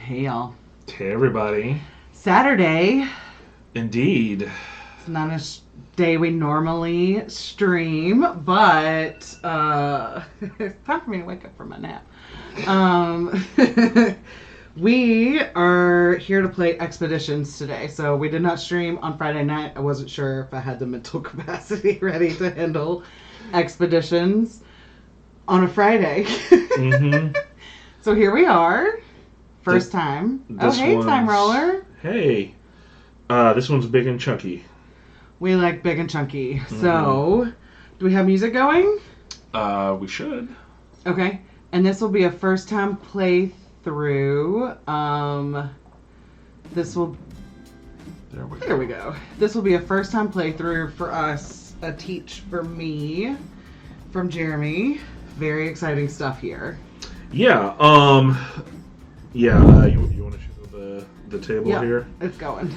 Hey y'all. Hey everybody. Saturday. Indeed. It's not day we normally stream, but it's time for me to wake up from my nap. We are here to play Expeditions today. So we did not stream on Friday night. I wasn't sure if I had the mental capacity ready to handle Expeditions on a Friday. Mm-hmm. So here we are. First time. Oh, hey, Time Roller. Hey. This one's big and chunky. We like big and chunky. Mm-hmm. So, do we have music going? We should. Okay. And this will be a first time playthrough. There we go. This will be a first time playthrough for us, a teach for me from Jeremy. Very exciting stuff here. Yeah. You want to show the table here? It's going.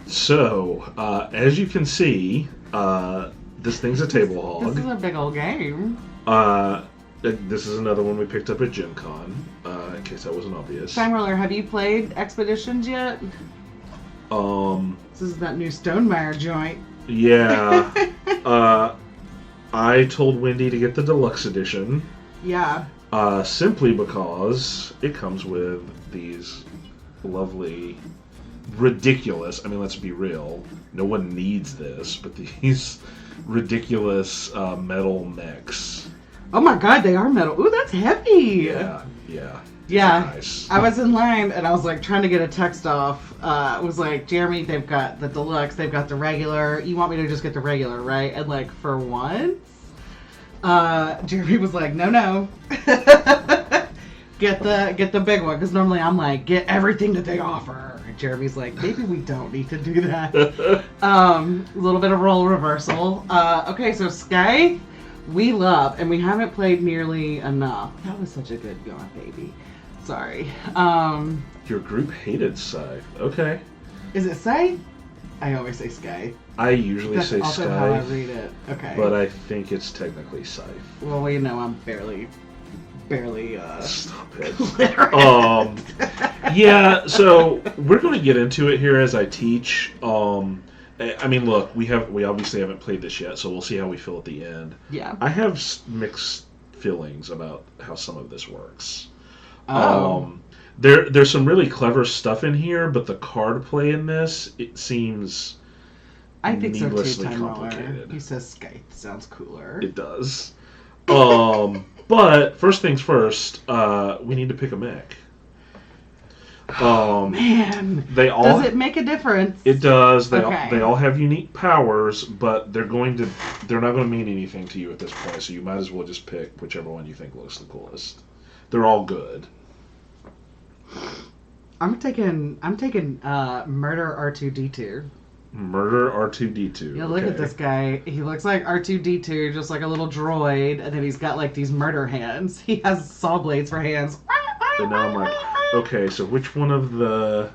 So, as you can see, this thing's a table hog. This is a big old game. This is another one we picked up at Gen Con, in case that wasn't obvious. Time Roller, have you played Expeditions yet? This is that new Stonmaier joint. Yeah. I told Wendy to get the deluxe edition. Yeah. Simply because it comes with these lovely, ridiculous, I mean, let's be real, no one needs this, but these ridiculous metal mechs. Oh my god, they are metal. Ooh, that's heavy. Yeah. Nice. I was in line and I was like trying to get a text off. It was like, Jeremy, they've got the deluxe, they've got the regular. You want me to just get the regular, right? And like for once, Jeremy was like, no. Get the big one, because normally I'm like, get everything that they offer. And Jeremy's like, maybe we don't need to do that. A little bit of role reversal. Okay, so Scythe, we love, and we haven't played nearly enough. That was such a good yawn, baby. Sorry. Your group hated Scythe. Okay. Is it Scythe? I always say Scythe. I usually say also Scythe. How I read it. Okay. But I think it's technically Scythe. Well, you know, I'm barely Stop it. Yeah, so we're going to get into it here as I teach. I mean, look, we obviously haven't played this yet, so we'll see how we feel at the end. Yeah. I have mixed feelings about how some of this works. There's some really clever stuff in here, but the card play in this, it seems I think so too, needlessly Time complicated. Roller. He says Scythe sounds cooler. It does. But first things first, we need to pick a mech. Man, does it make a difference? It does. They Okay. all have unique powers, but they're not going to mean anything to you at this point. So you might as well just pick whichever one you think looks the coolest. They're all good. I'm taking Murder R2D2. Murder R2D2. Yeah, look at this guy. He looks like R2D2, just like a little droid, and then he's got like these murder hands. He has saw blades for hands. And now I'm like, okay, so which one of the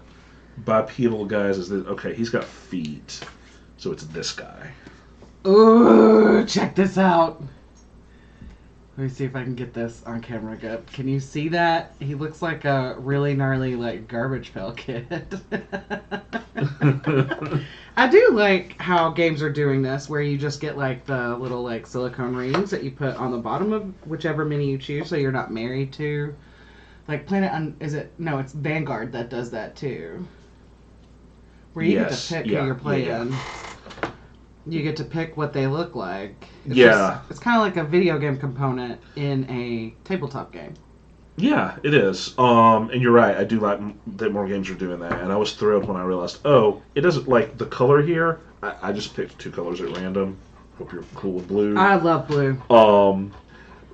bipedal guys is this? Okay, he's got feet, so it's this guy. Ooh, check this out. Let me see if I can get this on camera good. Can you see that? He looks like a really gnarly, like, Garbage Pail Kid. I do like how games are doing this, where you just get, like, the little, like, silicone rings that you put on the bottom of whichever mini you choose, so you're not married to. Like, No, it's Vanguard that does that, too. Where you get to pick who you're playing. Yeah. You get to pick what they look like. It's kind of like a video game component in a tabletop game. Yeah, it is. And you're right. I do like that more games are doing that. And I was thrilled when I realized, it doesn't like the color here. I just picked two colors at random. Hope you're cool with blue. I love blue.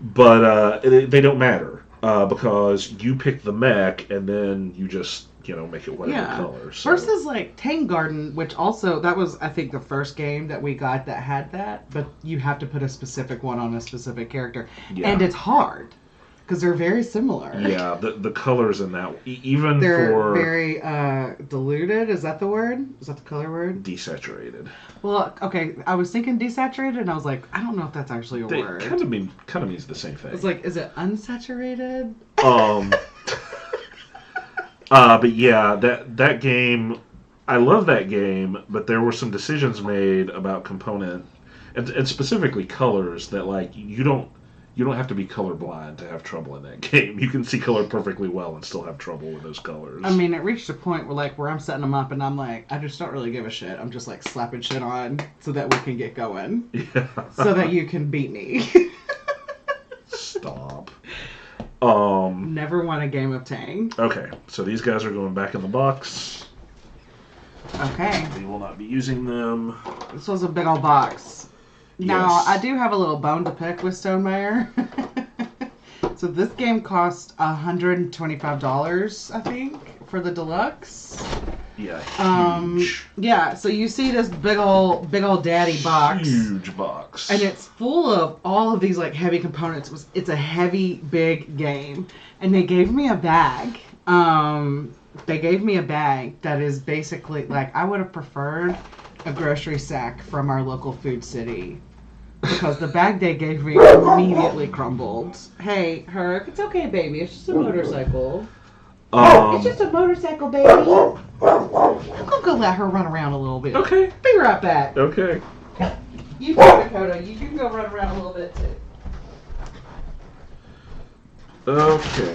But they don't matter because you pick the mech and then you just make it whatever color. So. Versus like Tang Garden, which also, that was, I think, the first game that we got that had that, but you have to put a specific one on a specific character. Yeah. And it's hard, because they're very similar. Yeah, the colors in that, they're very diluted, is that the word? Is that the color word? Desaturated. Well, okay, I was thinking desaturated, and I was like, I don't know if that's actually a word. Kind of means the same thing. It's like, is it unsaturated? But yeah, that game, I love that game, but there were some decisions made about component and specifically colors that like you don't have to be colorblind to have trouble in that game. You can see color perfectly well and still have trouble with those colors. I mean, it reached a point where I'm setting them up and I'm like, I just don't really give a shit. I'm just like slapping shit on so that we can get going. Yeah. So that you can beat me. Stop. Never won a game of Tang. Okay, so these guys are going back in the box. Okay. We will not be using them. This was a big old box. Now, Yes. I do have a little bone to pick with Stonmaier. So this game cost $125, I think, for the deluxe. Yeah, huge. Yeah, so you see this big old daddy box. Huge box. And it's full of all of these like heavy components. It's a heavy, big game. And they gave me a bag. They gave me a bag that is basically like I would have preferred a grocery sack from our local food city. Because the bag they gave me immediately crumbled. Hey, Herc, it's okay, baby. It's just a motorcycle. It's just a motorcycle, baby. I'm gonna go let her run around a little bit. Okay. Be right back. Okay. You too, Dakota. You can go run around a little bit too. Okay.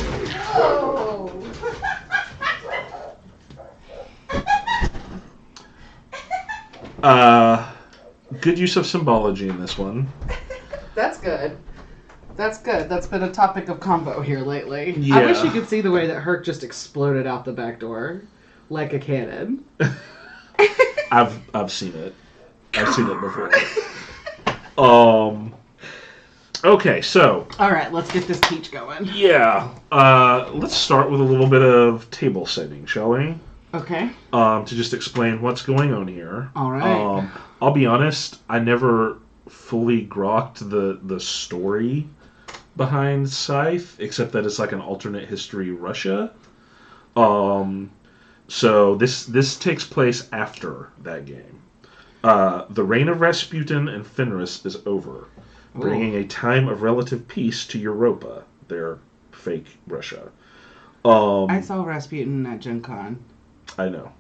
Oh. Good use of symbology in this one. That's good. That's good. That's been a topic of combo here lately. Yeah. I wish you could see the way that Herc just exploded out the back door like a cannon. I've seen it. I've seen it before. Okay, so All right, let's get this teach going. yeah, let's start with a little bit of table setting, shall we? Okay. To just explain what's going on here. All right. I'll be honest, I never fully grokked the story behind Scythe, except that it's like an alternate history Russia. So this takes place after that game. The reign of Rasputin and Fenris is over, bringing a time of relative peace to Europa, their fake Russia. I saw Rasputin at Gen Con. I know.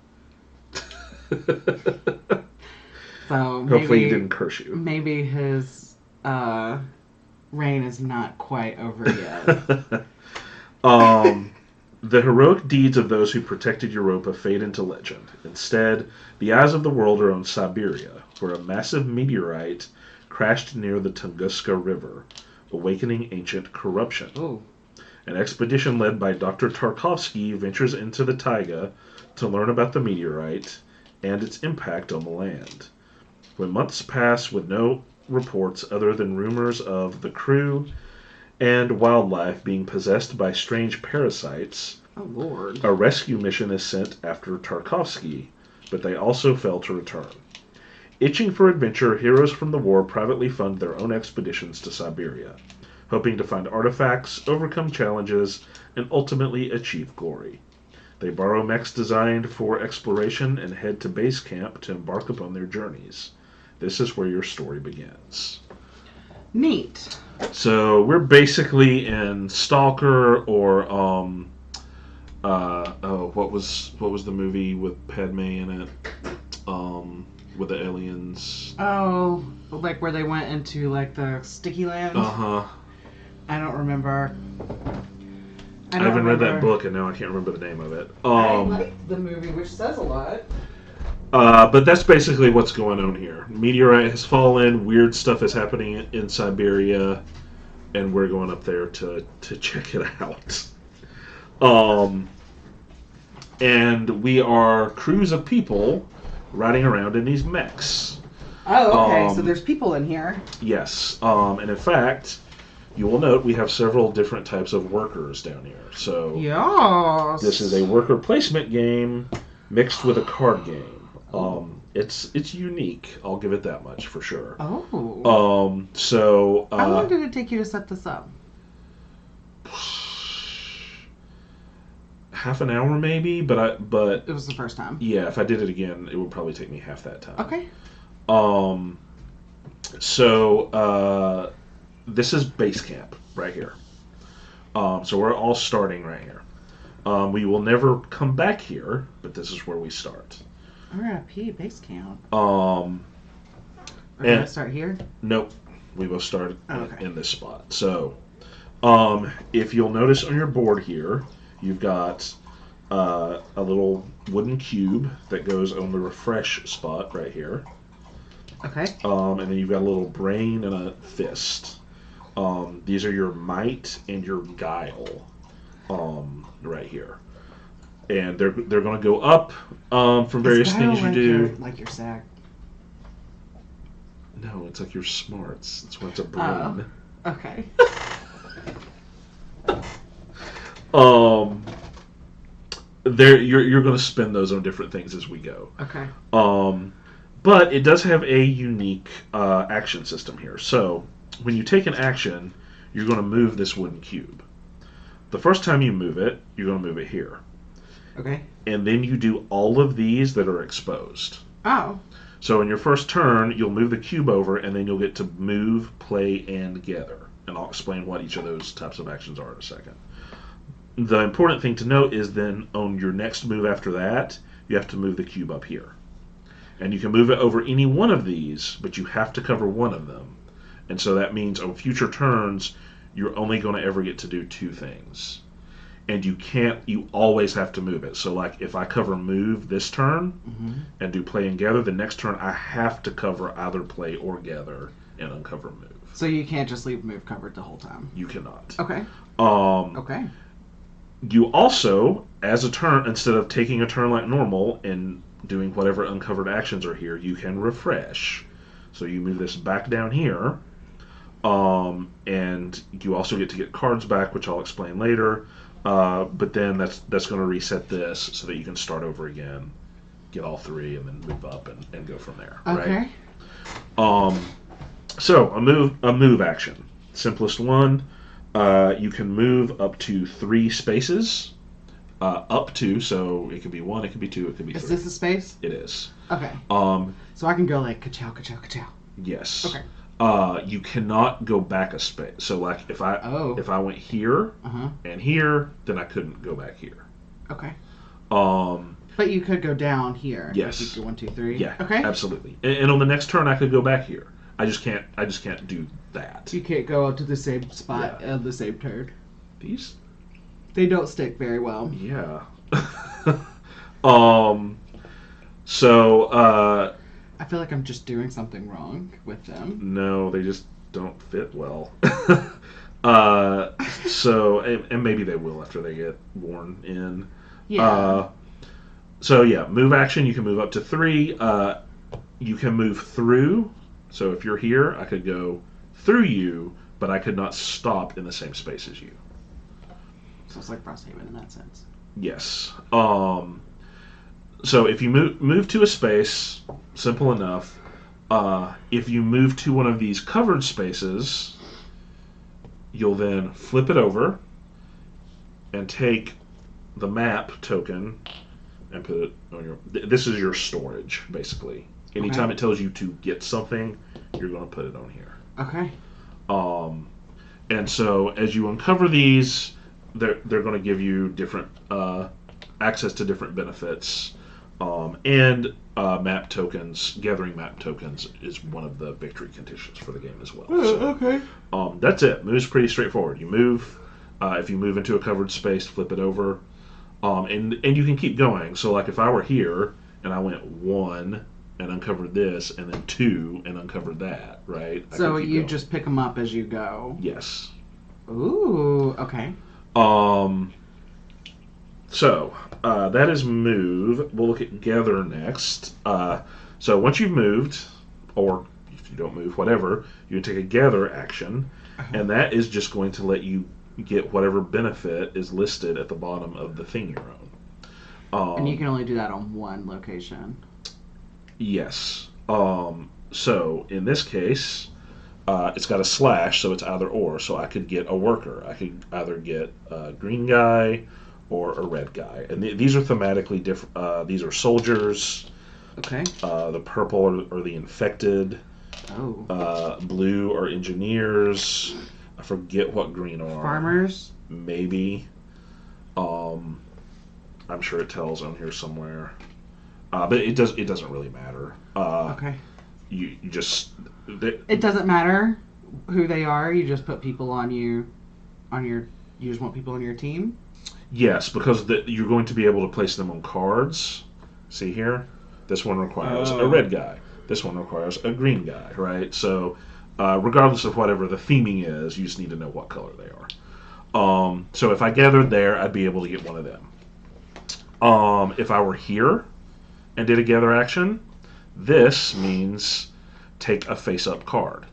So Hopefully he didn't curse you. Maybe his reign is not quite over yet. The heroic deeds of those who protected Europa fade into legend. Instead, the eyes of the world are on Siberia, where a massive meteorite crashed near the Tunguska River, awakening ancient corruption. Oh. An expedition led by Dr. Tarkovsky ventures into the taiga to learn about the meteorite and its impact on the land. When months pass with no reports other than rumors of the crew and wildlife being possessed by strange parasites, Oh, Lord. a rescue mission is sent after Tarkovsky, but they also fail to return. Itching for adventure, heroes from the war privately fund their own expeditions to Siberia, hoping to find artifacts, overcome challenges, and ultimately achieve glory. They borrow mechs designed for exploration and head to base camp to embark upon their journeys. This is where your story begins. Neat. So we're basically in Stalker or what was the movie with Padme in it? With the aliens. Oh, like where they went into like the sticky land? Uh-huh. I don't remember. I haven't read that book and now I can't remember the name of it. I liked the movie, which says a lot. But that's basically what's going on here. Meteorite has fallen, weird stuff is happening in Siberia, and we're going up there to check it out. And we are crews of people riding around in these mechs. Oh, okay. So there's people in here. Yes. And in fact, you will note we have several different types of workers down here. So Yes. this is a worker placement game mixed with a card game. It's unique. I'll give it that much for sure. Oh. So how long did it take you to set this up? Half an hour maybe, but It was the first time. yeah, if I did it again, it would probably take me half that time. Okay. So this is base camp right here. So we're all starting right here. We will never come back here, but this is where we start. RIP base camp. We're And gonna start here. nope, we will start okay. in this spot. So, if you'll notice on your board here, you've got a little wooden cube that goes on the refresh spot right here. Okay. And then you've got a little brain and a fist. These are your might and your guile, right here, and they're going to go up from various things you do. Like your sack. No, it's like your smarts. That's why it's a brain. Okay. You're going to spend those on different things as we go. Okay. But it does have a unique action system here. So when you take an action, you're going to move this wooden cube. The first time you move it, you're going to move it here. Okay. And then you do all of these that are exposed. Oh. So in your first turn, you'll move the cube over, and then you'll get to move, play, and gather. And I'll explain what each of those types of actions are in a second. The important thing to note is then on your next move after that, you have to move the cube up here. And you can move it over any one of these, but you have to cover one of them. And so that means on future turns, you're only going to ever get to do two things. And you always have to move it. So like if I cover move this turn and do play and gather, the next turn I have to cover either play or gather and uncover move. So you can't just leave move covered the whole time? You cannot. Okay. Okay. You also, as a turn, instead of taking a turn like normal and doing whatever uncovered actions are here, you can refresh. So you move this back down here, and you also get to get cards back, which I'll explain later. But then that's going to reset this so that you can start over again, get all three, and then move up and go from there. Okay. Right? So a move action. Simplest one. You can move up to 3 spaces. Up to, so it could be 1, it could be 2, it could be 3. Is this a space? It is. Okay. So I can go like ka-chow, ka-chow, ka-chow. Yes. Okay. You cannot go back a space. So like if I went here and here, then I couldn't go back here. Okay. But you could go down here. Yes. Like you could 1, 2, 3. Yeah. Okay. Absolutely. And on the next turn, I could go back here. I just can't do that. You can't go up to the same spot on the same turn. These. They don't stick very well. Yeah. So. I feel like I'm just doing something wrong with them. No, they just don't fit well. So, and maybe they will after they get worn in. Yeah. So yeah, move action. You can move up to 3. You can move through. So if you're here, I could go through you, but I could not stop in the same space as you. So it's like Frosthaven in that sense. Yes. So if you move to a space, simple enough. If you move to one of these covered spaces, you'll then flip it over and take the map token and put it on your. This is your storage, basically. Anytime it tells you to get something, you're going to put it on here. Okay. And so as you uncover these, they're going to give you different access to different benefits. And map tokens, gathering map tokens is one of the victory conditions for the game as well. Okay. That's it. Move's pretty straightforward. You move. If you move into a covered space, flip it over. And you can keep going. So like if I were here and I went 1 and uncovered this, and then 2 and uncovered that, right? So you just pick them up as you go. Yes. Ooh. Okay. So that is move. We'll look at gather next. So once you've moved, or if you don't move, whatever, you can take a gather action, and that is just going to let you get whatever benefit is listed at the bottom of the thing you're on. And you can only do that on one location. Yes. So in this case, it's got a slash, so it's either or. So I could get a worker. I could either get a green guy or a red guy. And these are thematically different. These are soldiers. Okay. The purple are the infected. Oh. Blue are engineers. I forget what green are. Farmers? Maybe. I'm sure it tells on here somewhere. But it doesn't really matter. Okay. You just... It doesn't matter who they are. You just put people on you. You just want people on your team? Yes, because you're going to be able to place them on cards. See here? This one requires a red guy. This one requires a green guy, right? So regardless of whatever the theming is, you just need to know what color they are. So if I gathered there, I'd be able to get one of them. If I were here and did a gather action, this means take a face-up card.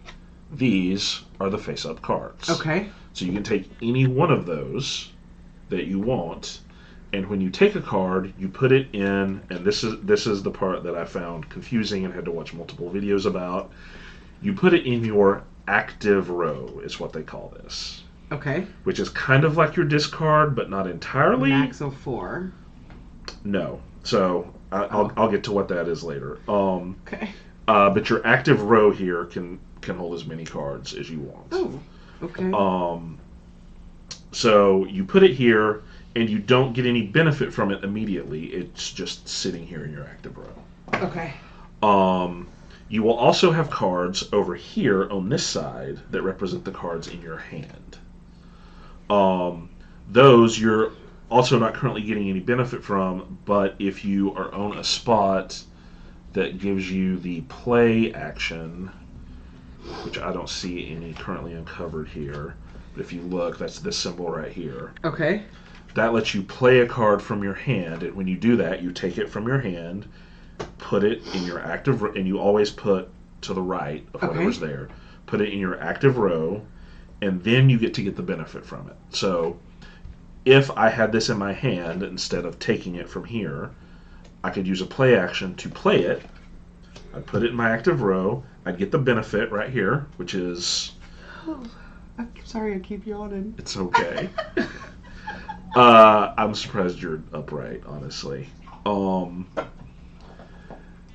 These are the face-up cards. Okay. So you can take any one of those that you want, and when you take a card, you put it in, and this is the part that I found confusing and had to watch multiple videos about. You put it in your active row, is what they call this. Okay. Which is kind of like your discard, but not entirely. Max of 4. No. So I'll get to what that is later. Okay. But your active row here can hold as many cards as you want. Oh. Okay. So you put it here, and you don't get any benefit from it immediately. It's just sitting here in your active row. Okay. You will also have cards over here on this side that represent the cards in your hand. Those you're also not currently getting any benefit from, but if you are on a spot that gives you the play action, which I don't see any currently uncovered here, but if you look, that's this symbol right here. Okay. That lets you play a card from your hand, and when you do that, you take it from your hand, put it in your active row, and you always put to the right of whatever's there. Put it in your active row, and then you get to get the benefit from it. So if I had this in my hand, instead of taking it from here, I could use a play action to play it. I'd put it in my active row. I'd get the benefit right here, which is... Oh, I'm sorry I keep yawning. It's okay. I'm surprised you're upright, honestly.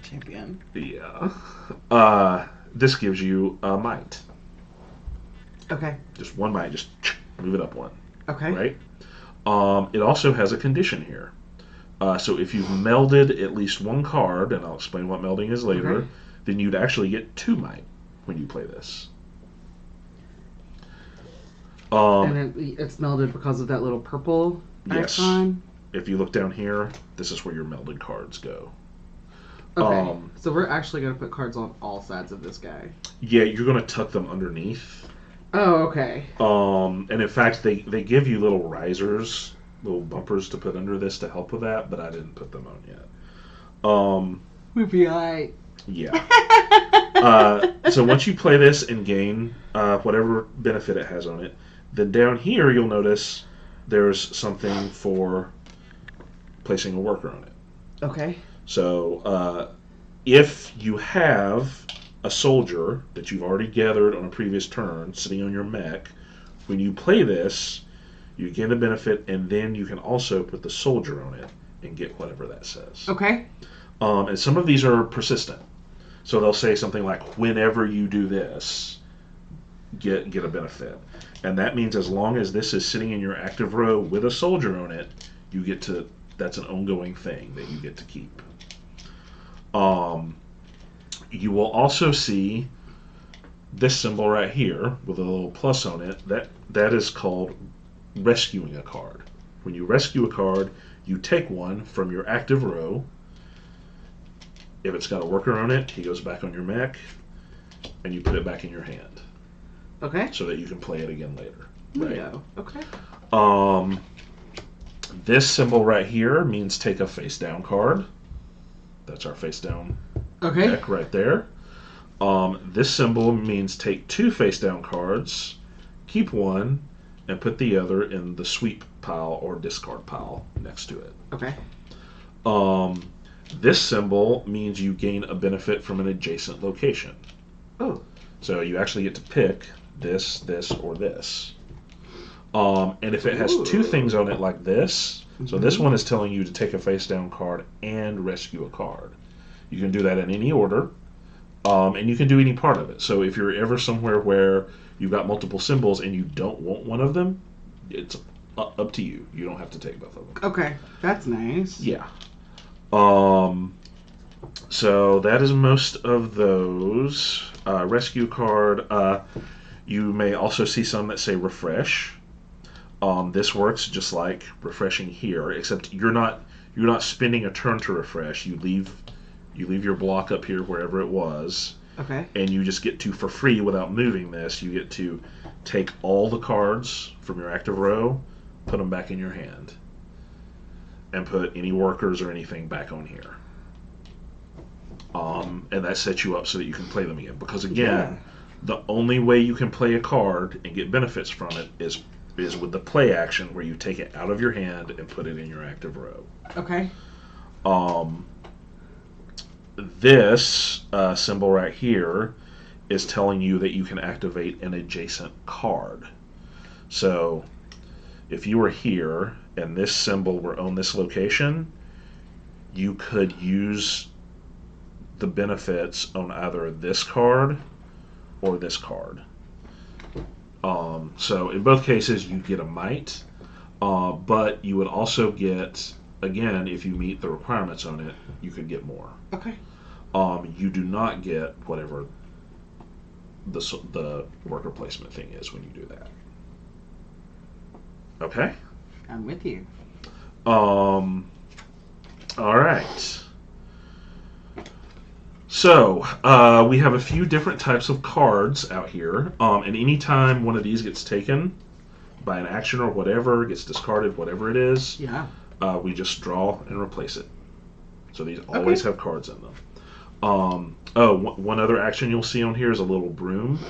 Champion. Yeah. This gives you a might. Okay. Just one might. Just move it up one. Okay. Right? It also has a condition here. So if you've melded at least one card, and I'll explain what melding is later, then you'd actually get 2 might when you play this. And it's melded because of that little purple icon? If you look down here, this is where your melded cards go. Okay. So we're actually going to put cards on all sides of this guy. Yeah, you're going to tuck them underneath. Oh, okay. And in fact, they give you little risers, little bumpers to put under this to help with that, but I didn't put them on yet. We'd be like... Yeah. So once you play this and gain whatever benefit it has on it, then down here you'll notice there's something for placing a worker on it. Okay. So if you have a soldier that you've already gathered on a previous turn sitting on your mech, when you play this, you gain a benefit, and then you can also put the soldier on it and get whatever that says. Okay. And some of these are persistent. So they'll say something like, whenever you do this, get a benefit. And that means as long as this is sitting in your active row with a soldier on it, you get to, that's an ongoing thing that you get to keep. You will also see this symbol right here with a little plus on it. That is called rescuing a card. When you rescue a card, you take one from your active row. If it's got a worker on it, he goes back on your mech, and you put it back in your hand. Okay. So that you can play it again later. Right? Yeah. Okay. This symbol right here means take a face down card. That's our face down deck right there. This symbol means take 2 face down cards, keep one, and put the other in the sweep pile or discard pile next to it. Okay. This symbol means you gain a benefit from an adjacent location. Oh. So you actually get to pick this, or this. And if it has 2 things on it like this, so this one is telling you to take a face down card and rescue a card. You can do that in any order, and you can do any part of it. So if you're ever somewhere where you've got multiple symbols and you don't want one of them, it's Up to you. You don't have to take both of them. Okay, that's nice. Yeah. So that is most of those. Rescue card. You may also see some that say refresh. This works just like refreshing here, except you're not spending a turn to refresh. You leave your block up here wherever it was. Okay. And you just get to, for free without moving this, you get to take all the cards from your active row, put them back in your hand, and put any workers or anything back on here. And that sets you up so that you can play them again. Because again, the only way you can play a card and get benefits from it is with the play action where you take it out of your hand and put it in your active row. Okay. This symbol right here is telling you that you can activate an adjacent card. So if you were here and this symbol were on this location, you could use the benefits on either this card or this card. So in both cases you get a might, but you would also get, again, if you meet the requirements on it, you could get more. Okay. You do not get whatever the worker placement thing is when you do that. Okay? I'm with you. All right. So, we have a few different types of cards out here, and anytime one of these gets taken by an action or whatever, gets discarded, whatever it is, we just draw and replace it. So these always have cards in them. One other action you'll see on here is a little broom.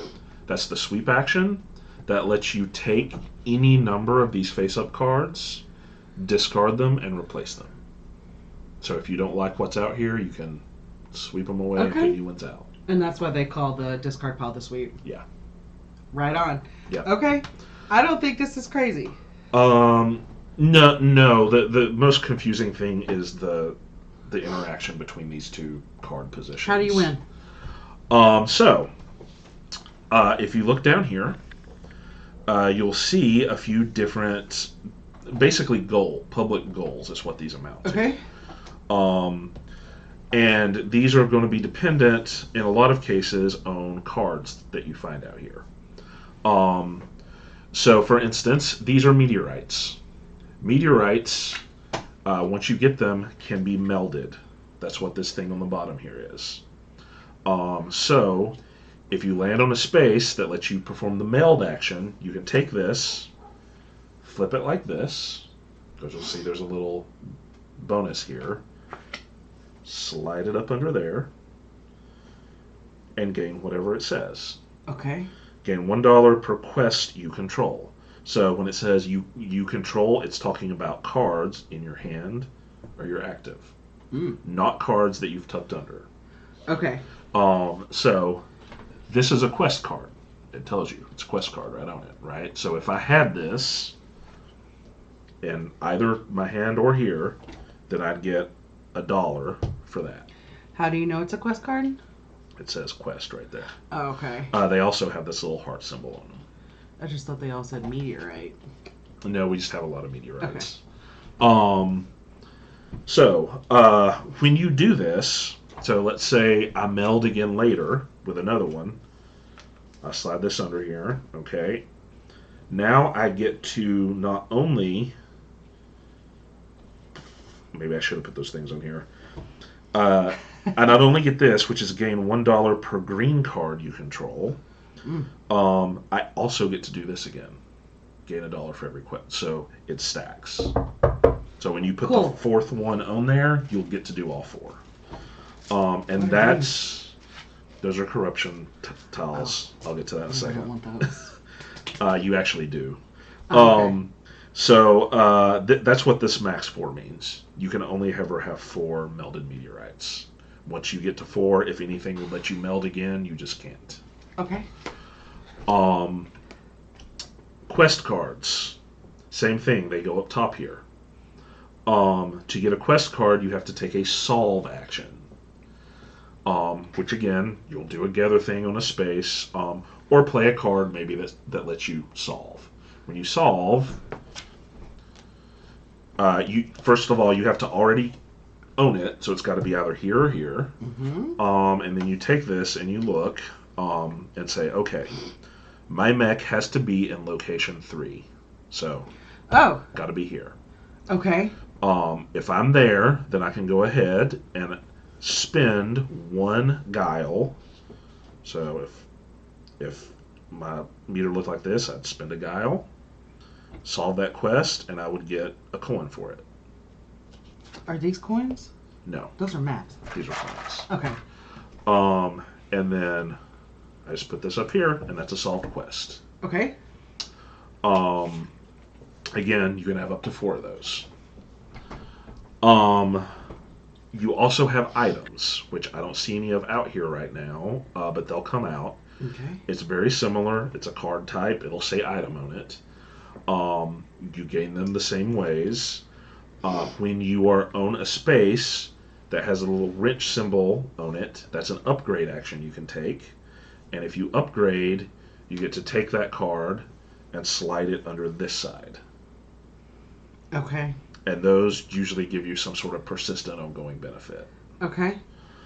That's the sweep action. That lets you take any number of these face-up cards, discard them, and replace them. So if you don't like what's out here, you can sweep them away and put new ones out. And that's why they call the discard pile the sweep. Yeah. Right on. Yeah. Okay. I don't think this is crazy. No. The most confusing thing is the interaction between these two card positions. How do you win? If you look down here, you'll see a few different, basically public goals is what these amount to. Okay. And these are going to be dependent, in a lot of cases, on cards that you find out here. So, for instance, these are meteorites. Meteorites, once you get them, can be melded. That's what this thing on the bottom here is. So, if you land on a space that lets you perform the meld action, you can take this, flip it like this, because you'll see there's a little bonus here. Slide it up under there, and gain whatever it says. Okay. Gain $1 per quest you control. So when it says you control, it's talking about cards in your hand or your active, not cards that you've tucked under. Okay. So this is a quest card. It tells you it's a quest card right on it, right? So if I had this in either my hand or here, then I'd get $1 for that. How do you know it's a quest card? It says quest right there. Oh, okay. They also have this little heart symbol on them. I just thought they all said meteorite. No, we just have a lot of meteorites. Okay. When you do this, so let's say I meld again later with another one. I slide this under here, okay. Now I get to not only, maybe I should have put those things on here. I not only get this, which is gain $1 per green card you control. I also get to do this again. Gain $1 for every quest. So it stacks. So when you put the fourth one on there, you'll get to do all four. And those are corruption tiles. I'll get to that in a second. I don't want those. You actually do. Okay. That's what this max 4 means. You can only ever have 4 melded meteorites. Once you get to 4, if anything will let you meld again, you just can't. Okay. Quest cards. Same thing. They go up top here. To get a quest card, you have to take a solve action. Which again, you'll do a gather thing on a space, or play a card maybe that lets you solve. When you solve, You first of all, you have to already own it, so it's got to be either here or here. Mm-hmm. And then you take this and you look and say, okay, my mech has to be in location 3, so got to be here. Okay. If I'm there, then I can go ahead and spend 1 guile. So if my meter looked like this, I'd spend a guile, solve that quest, and I would get a coin for it. Are these coins? No, Those are maps. these are coins. Okay. And then I just put this up here, and that's a solved quest. Okay. Again, you can have up to 4 of those. You also have items, which I don't see any of out here right now, but they'll come out. Okay. It's very similar. It's a card type. It'll say item on it. You gain them the same ways. When you own a space that has a little wrench symbol on it, that's an upgrade action you can take. And if you upgrade, you get to take that card and slide it under this side. Okay. And those usually give you some sort of persistent ongoing benefit. Okay.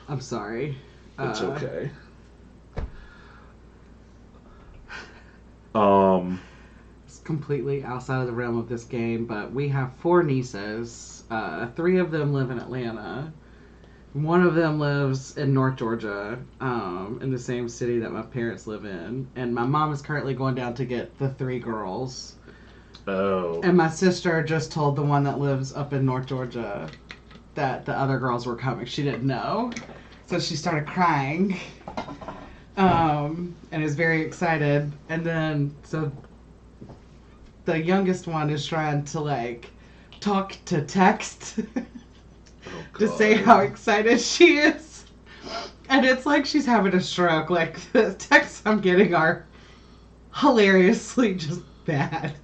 I'm sorry. It's okay. It's completely outside of the realm of this game, but we have 4 nieces. 3 of them live in Atlanta. One of them lives in North Georgia, in the same city that my parents live in. And my mom is currently going down to get the 3 girls. Oh. And my sister just told the one that lives up in North Georgia that the other girls were coming. She didn't know. So she started crying. And is very excited. And then, so the youngest one is trying to, like, talk to text to say how excited she is. And it's like she's having a stroke. Like, the texts I'm getting are hilariously just bad.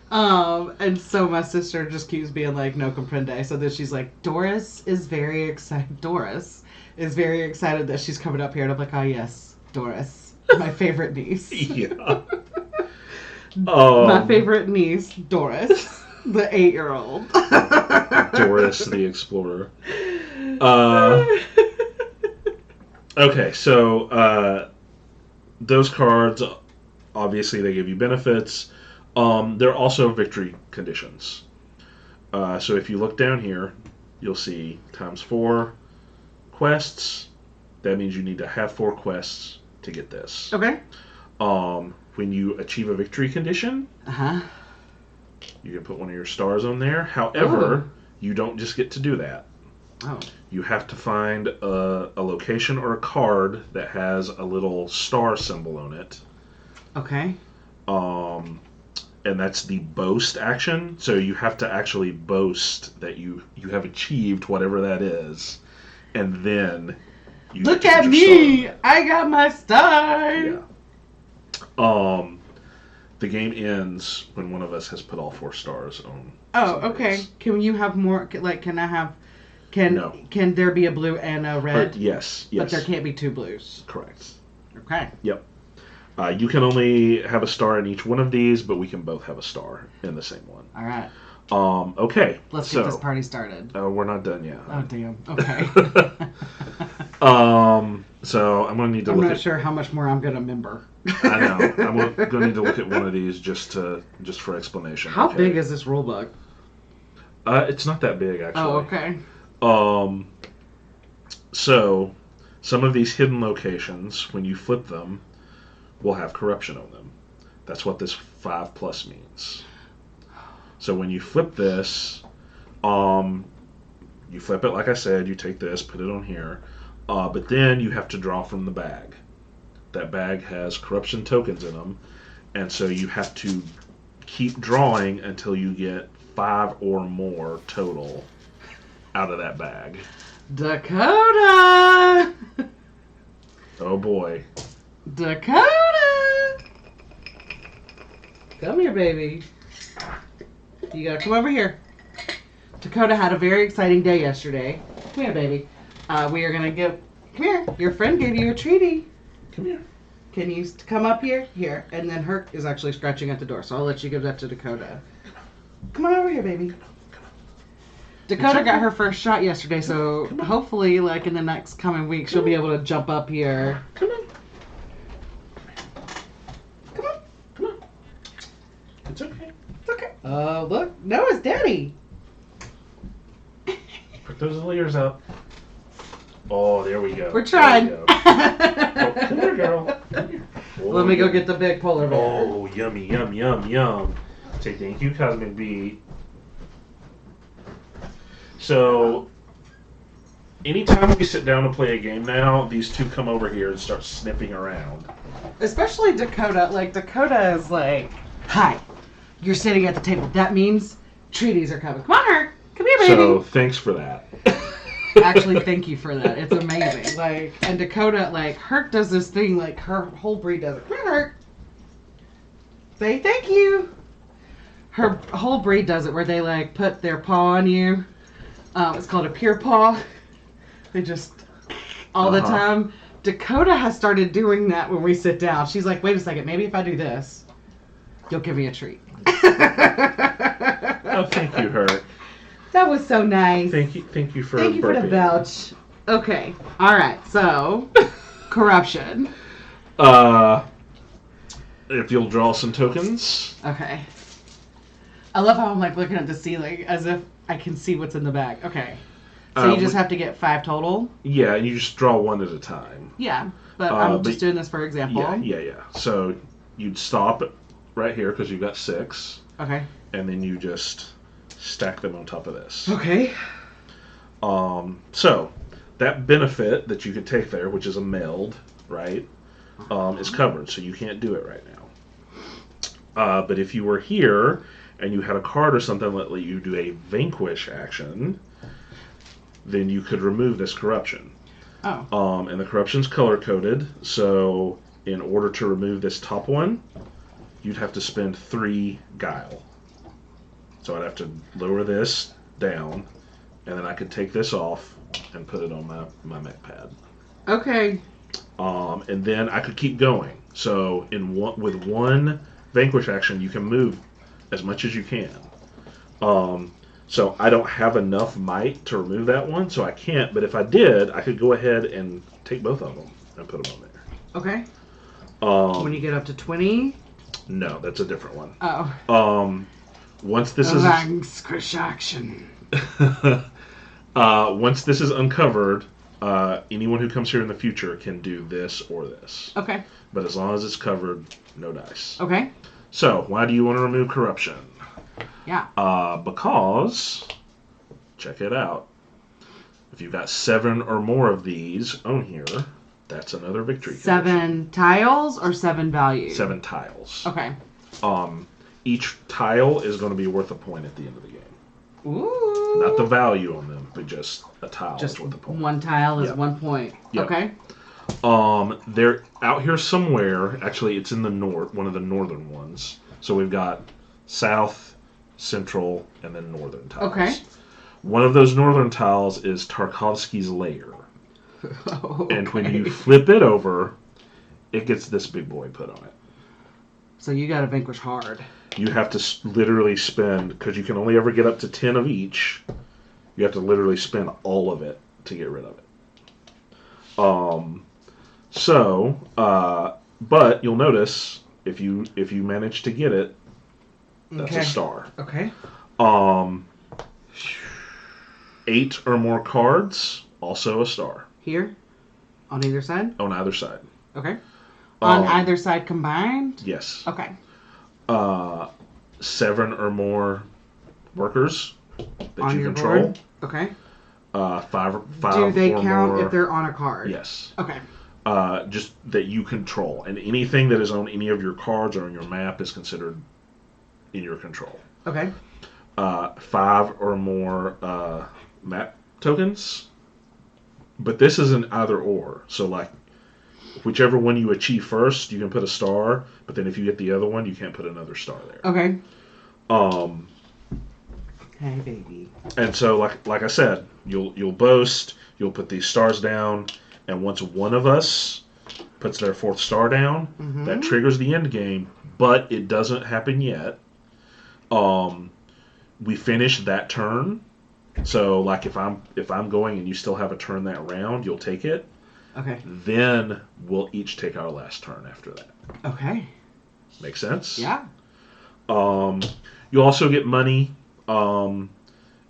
And so my sister just keeps being like, no comprende. So then she's like, Doris is very excited. Doris is very excited that she's coming up here. And I'm like, oh, yes, Doris. My favorite niece. Yeah. My favorite niece, Doris, the 8-year-old. Doris the Explorer. Okay, so those cards, obviously, they give you benefits. They're also victory conditions. So if you look down here, you'll see ×4 quests. That means you need to have 4 quests to get this. Okay. When you achieve a victory condition, you can put one of your stars on there. However, you don't just get to do that. Oh. You have to find a location or a card that has a little star symbol on it. Okay. And that's the boast action. So you have to actually boast that you have achieved whatever that is. And then you look at me! Star. I got my star! Yeah. The game ends when one of us has put all 4 stars on. Oh, okay. Can you have more? Like, can I have? Can there be a blue and a red? Yes. But there can't be 2 blues. Correct. Okay. Yep. You can only have a star in each one of these, but we can both have a star in the same one. All right. Okay. Let's get this party started. We're not done yet. Oh, damn. Okay. So I'm going to need to look at... I'm not sure how much more I'm going to remember. I know. I'm going to need to look at one of these just for explanation. How big is this rule book? It's not that big, actually. Oh, okay. So some of these hidden locations, when you flip them, will have corruption on them. That's what this 5+ means. So when you flip this, you flip it like I said, you take this, put it on here, but then you have to draw from the bag. That bag has corruption tokens in them, and so you have to keep drawing until you get 5 or more total out of that bag. Dakota! Oh boy. Dakota! Come here, baby. You gotta come over here. Dakota had a very exciting day yesterday. Come here, baby. We are gonna give... Come here. Your friend gave you a treaty. Come here. Can you come up here? Here. And then Herc is actually scratching at the door, so I'll let you give that to Dakota. Come on over here, baby. Dakota got her first shot yesterday, so hopefully, like in the next coming week, she'll be able to jump up here. Come on. Come on. Come on. It's okay. It's okay. Oh, look. Noah's daddy. Put those ears up. Oh, there we go. We're trying. Oh, come here, girl. Come here. Oh, Let me go get the big polar bear. Oh, yummy, yum, yum, yum. Say thank you, Cosmic Bee. So, anytime we sit down to play a game now, these two come over here and start sniffing around. Especially Dakota. Like, Dakota is like, hi, you're sitting at the table. That means treaties are coming. Come on, Herc. Come here, baby. So, thanks for that. Actually, thank you for that. It's amazing. Like, and Dakota, like, Herc does this thing, like, her whole breed does it. Come here, Herc. Say thank you. Her whole breed does it where they, like, put their paw on you. It's called a peer paw. They just, all the time. Dakota has started doing that when we sit down. She's like, wait a second, maybe if I do this, you'll give me a treat. Oh, thank you, Herc. That was so nice. Thank you for Thank you for the burping. belch. Okay. All right. So, corruption. If you'll draw some tokens. Okay. I love how I'm like looking at the ceiling as if I can see what's in the bag. Okay. So you just have to get 5 total? Yeah, and you just draw one at a time. Yeah. But I'm just doing this for example. Yeah. So you'd stop right here because you've got 6. Okay. And then you just stack them on top of this. Okay. So that benefit that you could take there, which is a meld, right, is covered, so you can't do it right now. But if you were here and you had a card or something that let you do a vanquish action, then you could remove this corruption. Oh. And the corruption's color coded, so in order to remove this top one, you'd have to spend 3 guile. So I'd have to lower this down, and then I could take this off and put it on my mech pad. Okay. And then I could keep going. So with one vanquish action, you can move as much as you can. So I don't have enough might to remove that one, so I can't. But if I did, I could go ahead and take both of them and put them on there. Okay. When you get up to 20? No, that's a different one. Oh. Once this is vanquish action. Once this is uncovered, anyone who comes here in the future can do this or this. Okay. But as long as it's covered, no dice. Okay. So, why do you want to remove corruption? Yeah. Because, check it out. If you've got 7 or more of these on here, that's another victory. 7 tiles or 7 values? 7 tiles. Okay. Each tile is going to be worth a point at the end of the game. Ooh. Not the value on them, but just a tile Just is worth a point. one tile is 1 point. Yep. Okay. They're out here somewhere. Actually, it's in the north, one of the northern ones. So we've got south, central, and then northern tiles. Okay. One of those northern tiles is Tarkovsky's Lair. Okay. And when you flip it over, it gets this big boy put on it. So you got to vanquish hard. You have to literally spend, because you can only ever get up to 10 of each, you have to literally spend all of it to get rid of it. But you'll notice if you manage to get it, that's a star. Okay. 8 or more cards, also a star. Here? On either side? On either side. Okay. On either side combined? Yes. Okay. 7 or more workers that on you your control. board? Okay. 5 Do they or count more, if they're on a card? Yes. Okay. Just that you control. And anything that is on any of your cards or on your map is considered in your control. Okay. 5 or more map tokens. But this is an either or. So, like, whichever one you achieve first, you can put a star. But then if you get the other one, you can't put another star there. Okay. Hey, baby. And so, like I said, you'll boast. You'll put these stars down. And once one of us puts their 4th star down, that triggers the end game. But it doesn't happen yet. We finish that turn, So, like, if I'm going and you still have a turn that round, you'll take it. Okay. Then we'll each take our last turn after that. Okay. Make sense? Yeah. You also get money.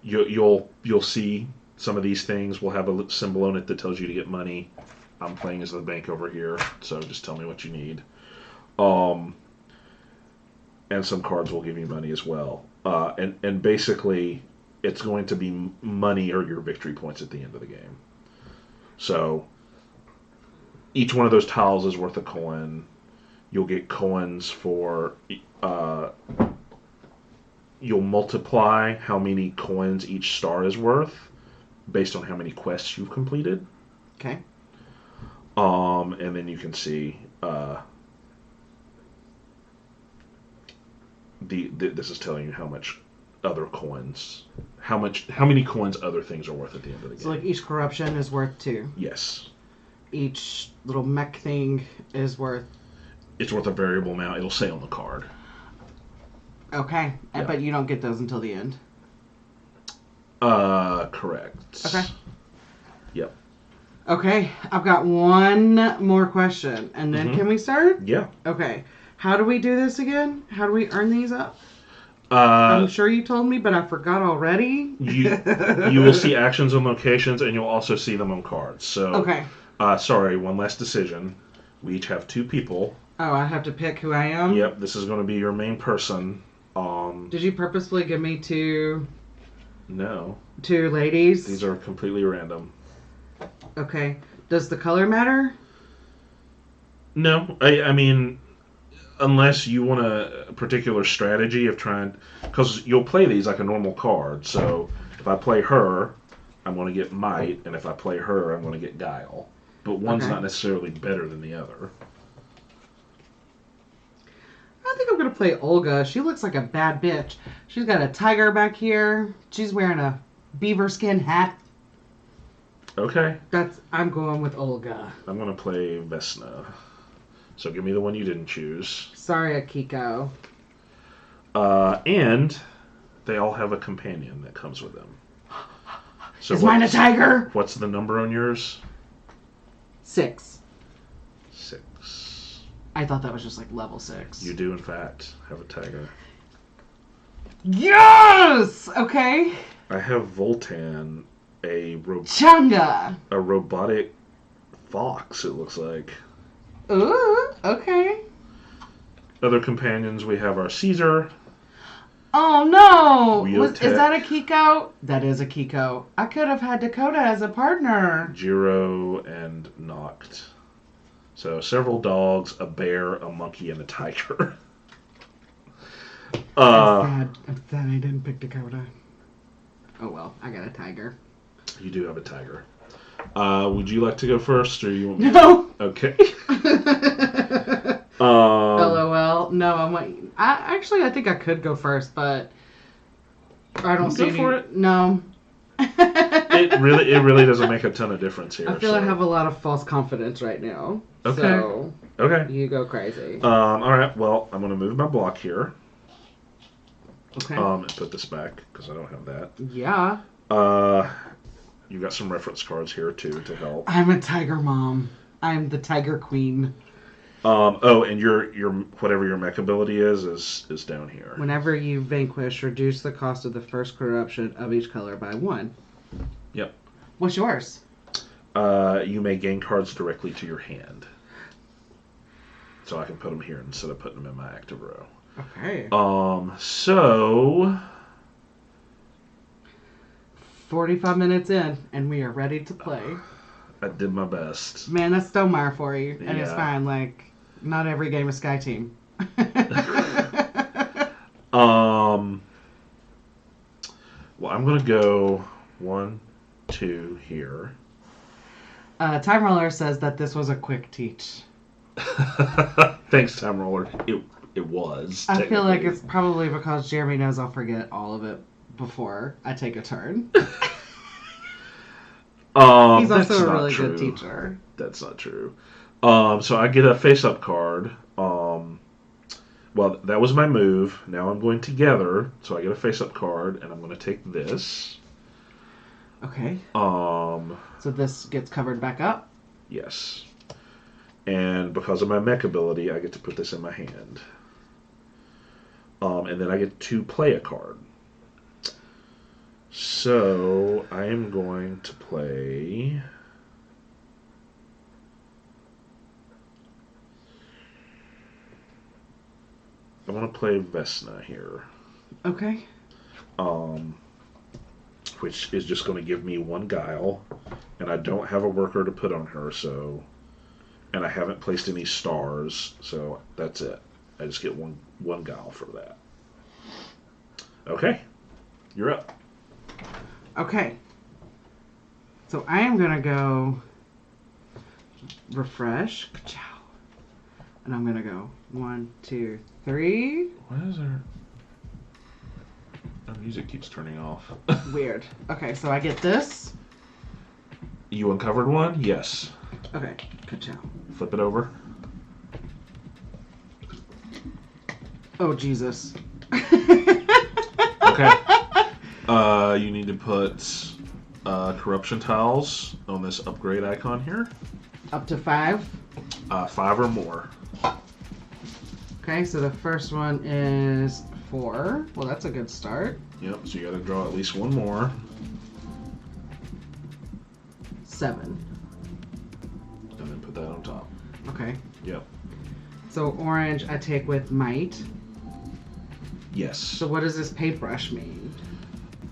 You'll see some of these things will have a symbol on it that tells you to get money. I'm playing as the bank over here, so just tell me what you need. And some cards will give you money as well. And basically, it's going to be money or your victory points at the end of the game. So each one of those tiles is worth a coin. You'll get coins for. You'll multiply how many coins each star is worth based on how many quests you've completed. Okay. And then you can see this is telling you how much other coins, how many coins other things are worth at the end of the game. So like each corruption is worth 2. Yes. Each little mech thing is worth. It's worth a variable amount. It'll say on the card. Okay, Yeah. but you don't get those until the end. Correct. Okay. Yep. Okay, I've got one more question, and then can we start? Yeah. Okay. How do we do this again? How do we earn these up? I'm I'm sure you told me, but I forgot already. you will see actions on locations, and you'll also see them on cards. So. Okay. Sorry, one last decision. We each have 2 people. Oh, I have to pick who I am? Yep, this is going to be your main person. Did you purposefully give me 2 No. 2 ladies? These are completely random. Okay. Does the color matter? No, I mean, unless you want a particular strategy of trying, because you'll play these like a normal card. So if I play her, I'm going to get might, and if I play her, I'm going to get guile. But one's not necessarily better than the other. I think I'm going to play Olga. She looks like a bad bitch. She's got a tiger back here. She's wearing a beaver skin hat. Okay. I'm going with Olga. I'm going to play Vesna. So give me the one you didn't choose. Sorry, Akiko. And they all have a companion that comes with them. So Is mine a tiger? What's the number on yours? 6. 6. I thought that was just like level 6. You do, in fact, have a tiger. Yes! Okay. I have Voltan, Chunga. a robotic fox, it looks like. Ooh, okay. Other companions, we have our Caesar. Oh no! Wheeltech. Is that a Kiko? That is a Kiko. I could have had Dakota as a partner. Jiro and Noct. So several dogs, a bear, a monkey, and a tiger. I'm sad I didn't pick Dakota. Oh well, I got a tiger. You do have a tiger. Would you like to go first, or you want me No. Okay. LOL. No, I think I could go first, but I don't see any. For it. No. It really doesn't make a ton of difference here. I feel I have a lot of false confidence right now. Okay. So Okay. you go crazy. All right. Well, I'm going to move my block here. Okay. And put this back because I don't have that. Yeah. You got some reference cards here too to help. I'm a tiger mom. I'm the tiger queen. And your whatever your mech ability is down here. Whenever you vanquish, reduce the cost of the first corruption of each color by 1. Yep. What's yours? You may gain cards directly to your hand. So I can put them here instead of putting them in my active row. Okay. So 45 minutes in, and we are ready to play. I did my best. Man, that's Stonmaier for you, and it's Yeah. fine. Like, not every game is Sky Team. Well, I'm gonna go 1, 2 here. Time Roller says that this was a quick teach. Thanks, Time Roller. It was. I feel like it's probably because Jeremy knows I'll forget all of it before I take a turn. He's also a really good teacher. That's not true. So I get a face-up card. Well, that was my move. Now I'm going together, so I get a face-up card, and I'm going to take this. Okay. Um, So this gets covered back up. yes. And because of my mech ability, I get to put this in my hand. And then I get to play a card. So I am going to play. I want to play Vesna here. Okay. Which is just going to give me one guile, and I don't have a worker to put on her, so, and I haven't placed any stars, so that's it. I just get one guile for that. Okay, you're up. Okay. So I am gonna go refresh, ka-chow, and I'm gonna go 1, 2, 3. Why is there? Our music keeps turning off. Weird. Okay, so I get this. You uncovered one? Yes. Okay, ka-chow. Flip it over. Oh, Jesus. Okay. You need to put corruption tiles on this upgrade icon here. Up to 5. 5 or more. Okay, so the first one is 4. Well, that's a good start. Yep, so you gotta draw at least one more. 7. And then put that on top. Okay. Yep. So orange I take with might. Yes. So what does this paintbrush mean?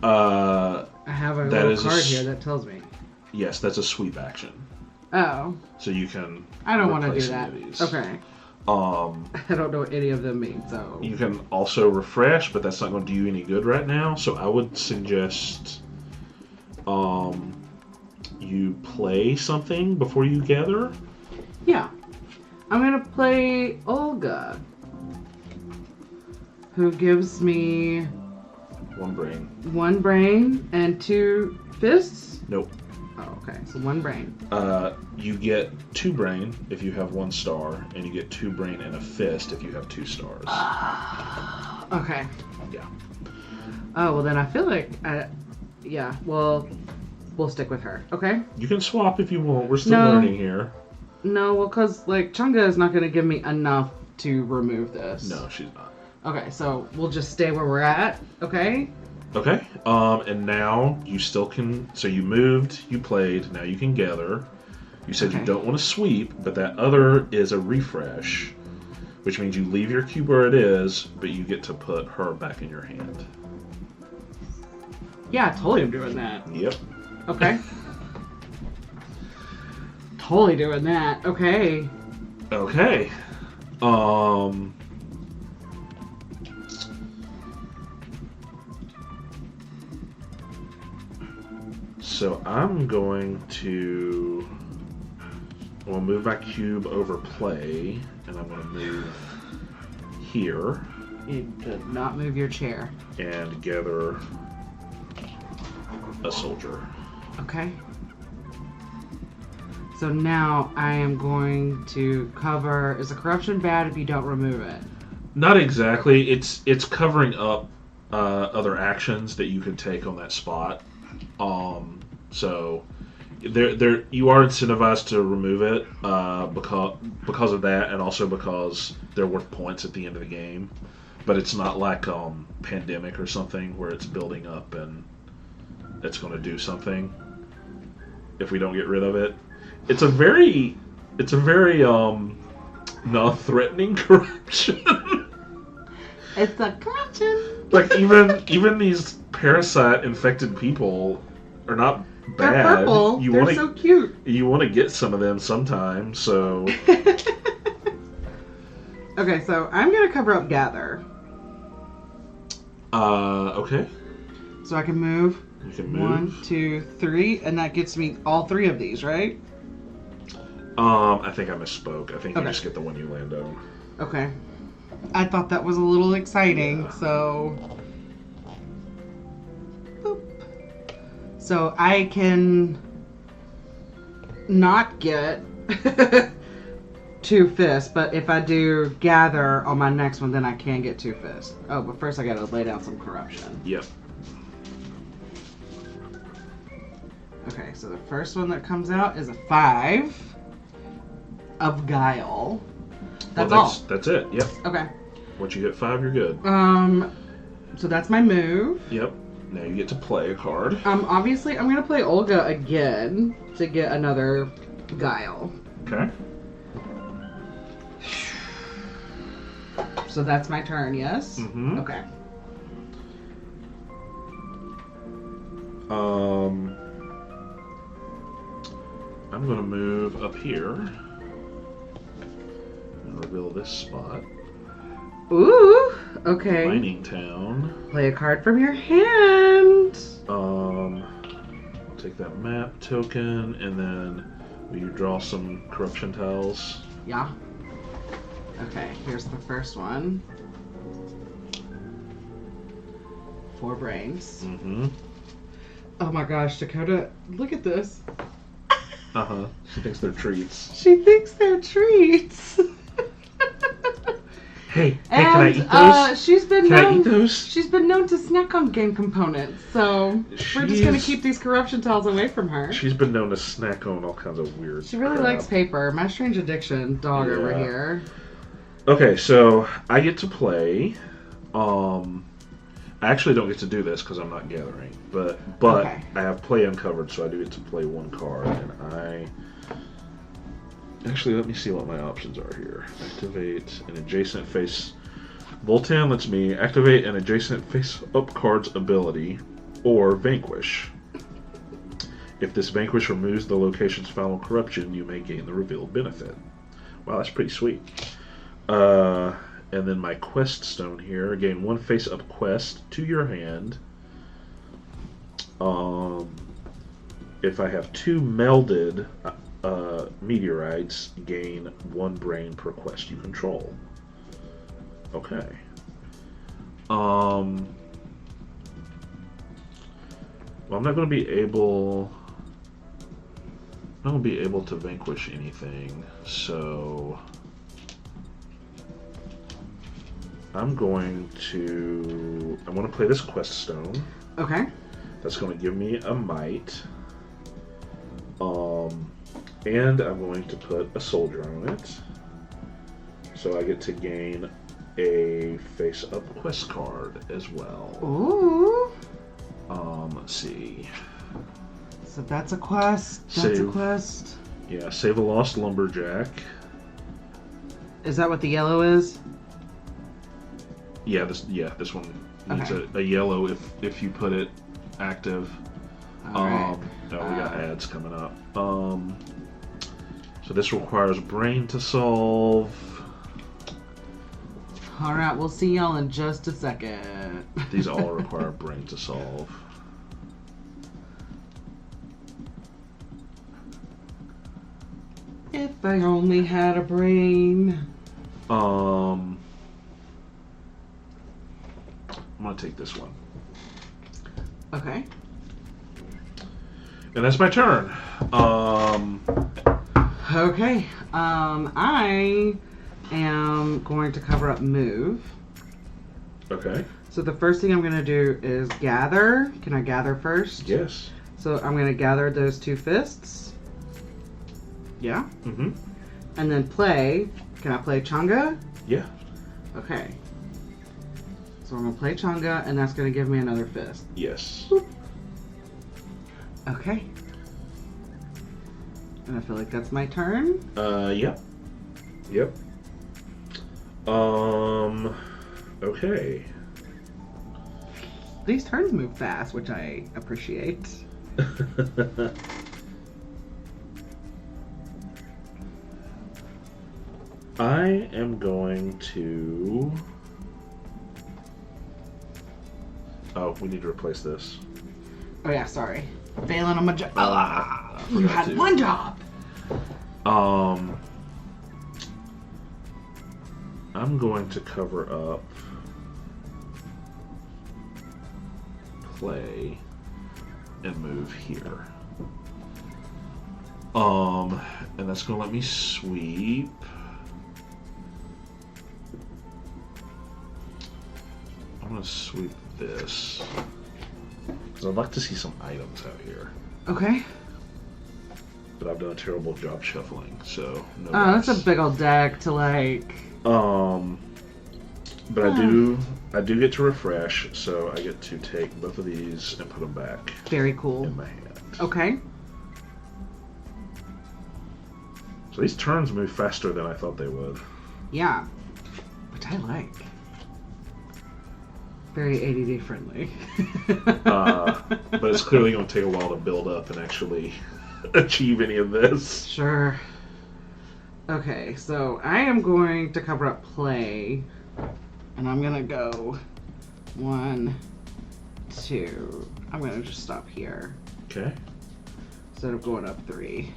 Uh, I have a that little is a card s- here that tells me. yes, that's a sweep action. Oh, So you can. I don't want to do replace that. any of these. Okay. I don't know what any of them mean, so. You can also refresh, but that's not going to do you any good right now. So I would suggest you play something before you gather. Yeah. I'm going to play Olga, who gives me One brain. 1 brain and 2 fists. Nope. Oh, okay. So 1 brain. You get 2 brain if you have 1 star, and you get 2 brain and a fist if you have 2 stars. Okay. Yeah. Oh, well then I feel like, yeah, well, we'll stick with her. Okay? You can swap if you want. We're still No. learning here. No, well, because, like, Chunga is not going to give me enough to remove this. No, she's not. Okay, so we'll just stay where we're at, okay? Okay. And now you still can. So you moved, you played. Now you can gather. You said you Okay. don't want to sweep, but that other is a refresh, which means you leave your cube where it is, but you get to put her back in your hand. Yeah, totally I'm doing that. Yep. Okay. Totally doing that. Okay. Okay. So I'm going to. I'll move my cube over play, and I'm going to move here You did not move your chair. and gather a soldier. Okay. So now I am going to cover. Is the corruption bad if you don't remove it? Not exactly. It's covering up other actions that you can take on that spot. So there you are incentivized to remove it because of that, and also because they're worth points at the end of the game. But it's not like Pandemic or something where it's building up and it's going to do something if we don't get rid of it. It's a very non-threatening corruption. It's a corruption. Like even these parasite infected people are not bad. They're purple. They're so cute. You want to get some of them sometime, so Okay, so I'm gonna cover up gather. okay. So I can move. You can move. 1, 2, 3, and that gets me all 3 of these, right? I think I misspoke. I think you Okay. just get the one you land on. Okay. I thought that was a little exciting, Yeah. so. Boop. So I can not get 2 fists, but if I do gather on my next one, then I can get 2 fists. Oh, but first I gotta lay down some corruption. Yep. Okay, so the first one that comes out is a 5 of guile. That's all. That's it. Yep. Okay. Once you get 5, you're good. So that's my move. Yep. Now you get to play a card. Obviously, I'm gonna play Olga again to get another guile. Okay. So that's my turn, yes? Mm-hmm. Okay. I'm gonna move up here and reveal this spot. Ooh, okay. Mining Town. Play a card from your hand. I'll take that map token, and then will you draw some corruption tiles? Yeah. Okay, here's the first one. 4 brains. Mm-hmm. Oh my gosh, Dakota, look at this. Uh-huh. She thinks they're treats. She thinks they're treats. Hey, can I eat those? She's been Can I known, eat those? She's been known to snack on game components, so we're just gonna keep these corruption tiles away from her. She's been known to snack on all kinds of weird She really crap. likes paper. My strange addiction dog over Yeah. here. Okay, so I get to play. I actually don't get to do this because I'm not gathering, but Okay. I have play uncovered, so I do get to play 1 card, and actually, let me see what my options are here. Activate an adjacent face. Voltan lets me activate an adjacent face-up card's ability, or Vanquish. If this Vanquish removes the location's final corruption, you may gain the revealed benefit. Wow, that's pretty sweet. And then my quest stone here. Gain 1 face-up quest to your hand. If I have 2 melded meteorites, gain 1 brain per quest you control. Okay. Well, I'm not going to be able. I'm not going to be able to vanquish anything, so I want to play this quest stone. Okay. That's going to give me a might. And I'm going to put a soldier on it. So I get to gain a face-up quest card as well. Ooh. Let's see. So that's a quest. That's a quest. Yeah, save a lost lumberjack. Is that what the yellow is? Yeah, this one needs a yellow if you put it active. All right. We got ads coming up. So this requires brain to solve. All right, we'll see y'all in just a second. These all require brain to solve. If I only had a brain. I'm gonna take this one. Okay. And that's my turn. Okay. I am going to cover up move. Okay. So the first thing I'm going to do is gather. Can I gather first? Yes. So I'm going to gather those 2 fists. Yeah. Mm-hmm. And then play. Can I play Changa? Yeah. Okay. So I'm going to play Changa, and that's going to give me another fist. Yes. Okay. And I feel like that's my turn. Yep. Yep. Okay. These turns move fast, which I appreciate. I am going to... Oh, we need to replace this. Oh yeah, sorry. Failing on my job. I You forgot had to. one job. I'm going to cover up play and move here. And that's gonna let me sweep. I'm gonna sweep this because I'd like to see some items out here. Okay. But I've done a terrible job shuffling, so no. Oh, dice. that's a big old deck to like. But I do get to refresh, so I get to take both of these and put them back. Very cool. In my hand. Okay. So these turns move faster than I thought they would. Yeah, which I like. Very ADD friendly. But it's clearly going to take a while to build up and actually achieve any of this. Sure. Okay, so I am going to cover up play, and I'm gonna go 1, 2. I'm gonna just stop here Okay. instead of going up 3.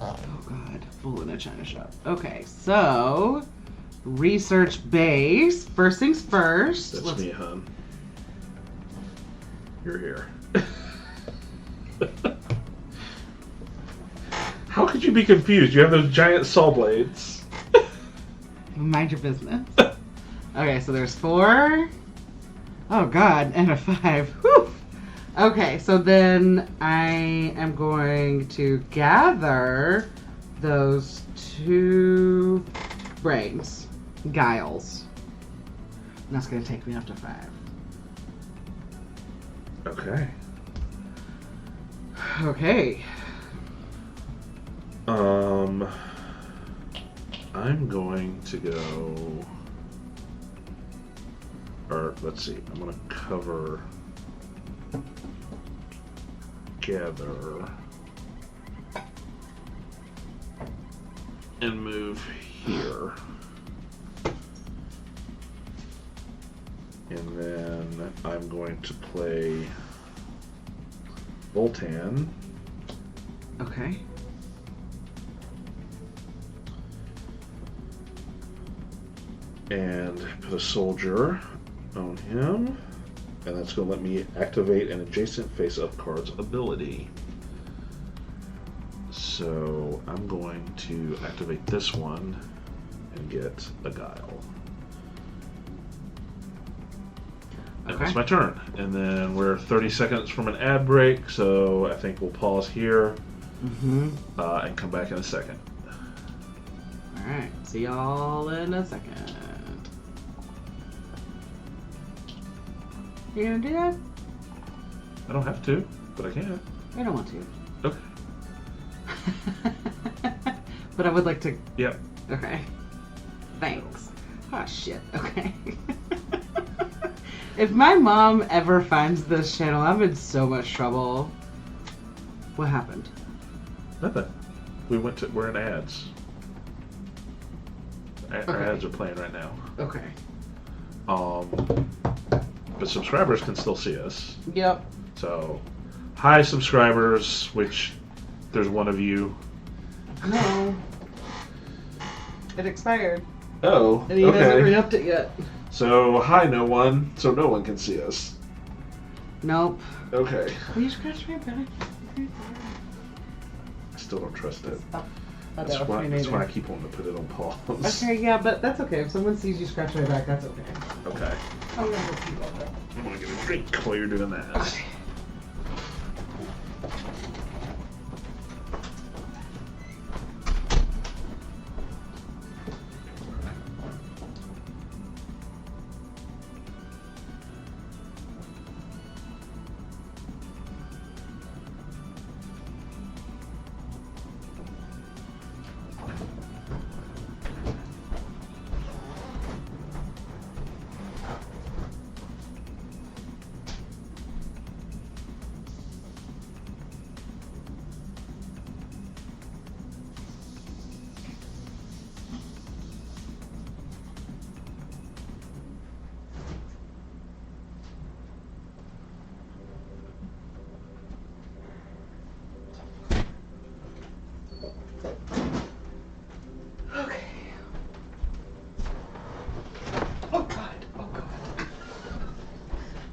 Oh god, full in a china shop. Okay, so research base. First things first. That's me, hun. You're here. How could you be confused? You have those giant saw blades. Mind your business. Okay, so there's 4. Oh god, and a 5. Whew. Okay, so then I am going to gather those 2 brains, guiles. And that's going to take me up to 5. Okay. Okay. I'm going to go, or let's see, I'm going to cover gather and move here. And then I'm going to play Voltan. Okay. And put a soldier on him. And that's going to let me activate an adjacent face-up card's ability. So I'm going to activate this one and get a guile. And Okay. that's my turn. And then we're 30 seconds from an ad break, so I think we'll pause here and come back in a second. Alright, see y'all in a second. You gonna do that? I don't have to, but I can. I don't want to. Okay. But I would like to. Yep. Okay. Thanks. Oh shit. Okay. If my mom ever finds this channel, I'm in so much trouble. What happened? Nothing. We're in ads. Our ads are playing right now. Okay. But subscribers can still see us. Yep. So, hi subscribers, which there's one of you. No. It expired. Oh, And he hasn't re-upped it yet. So, hi no one, so no one can see us. Nope. Okay. Will you scratch my back? I still don't trust it. Stop. That's why I keep wanting to put it on pause. Okay, yeah, but that's okay. If someone sees you scratch my back, that's okay. Okay. I'm gonna go keep on that. I'm gonna get a drink while you're doing that. Okay.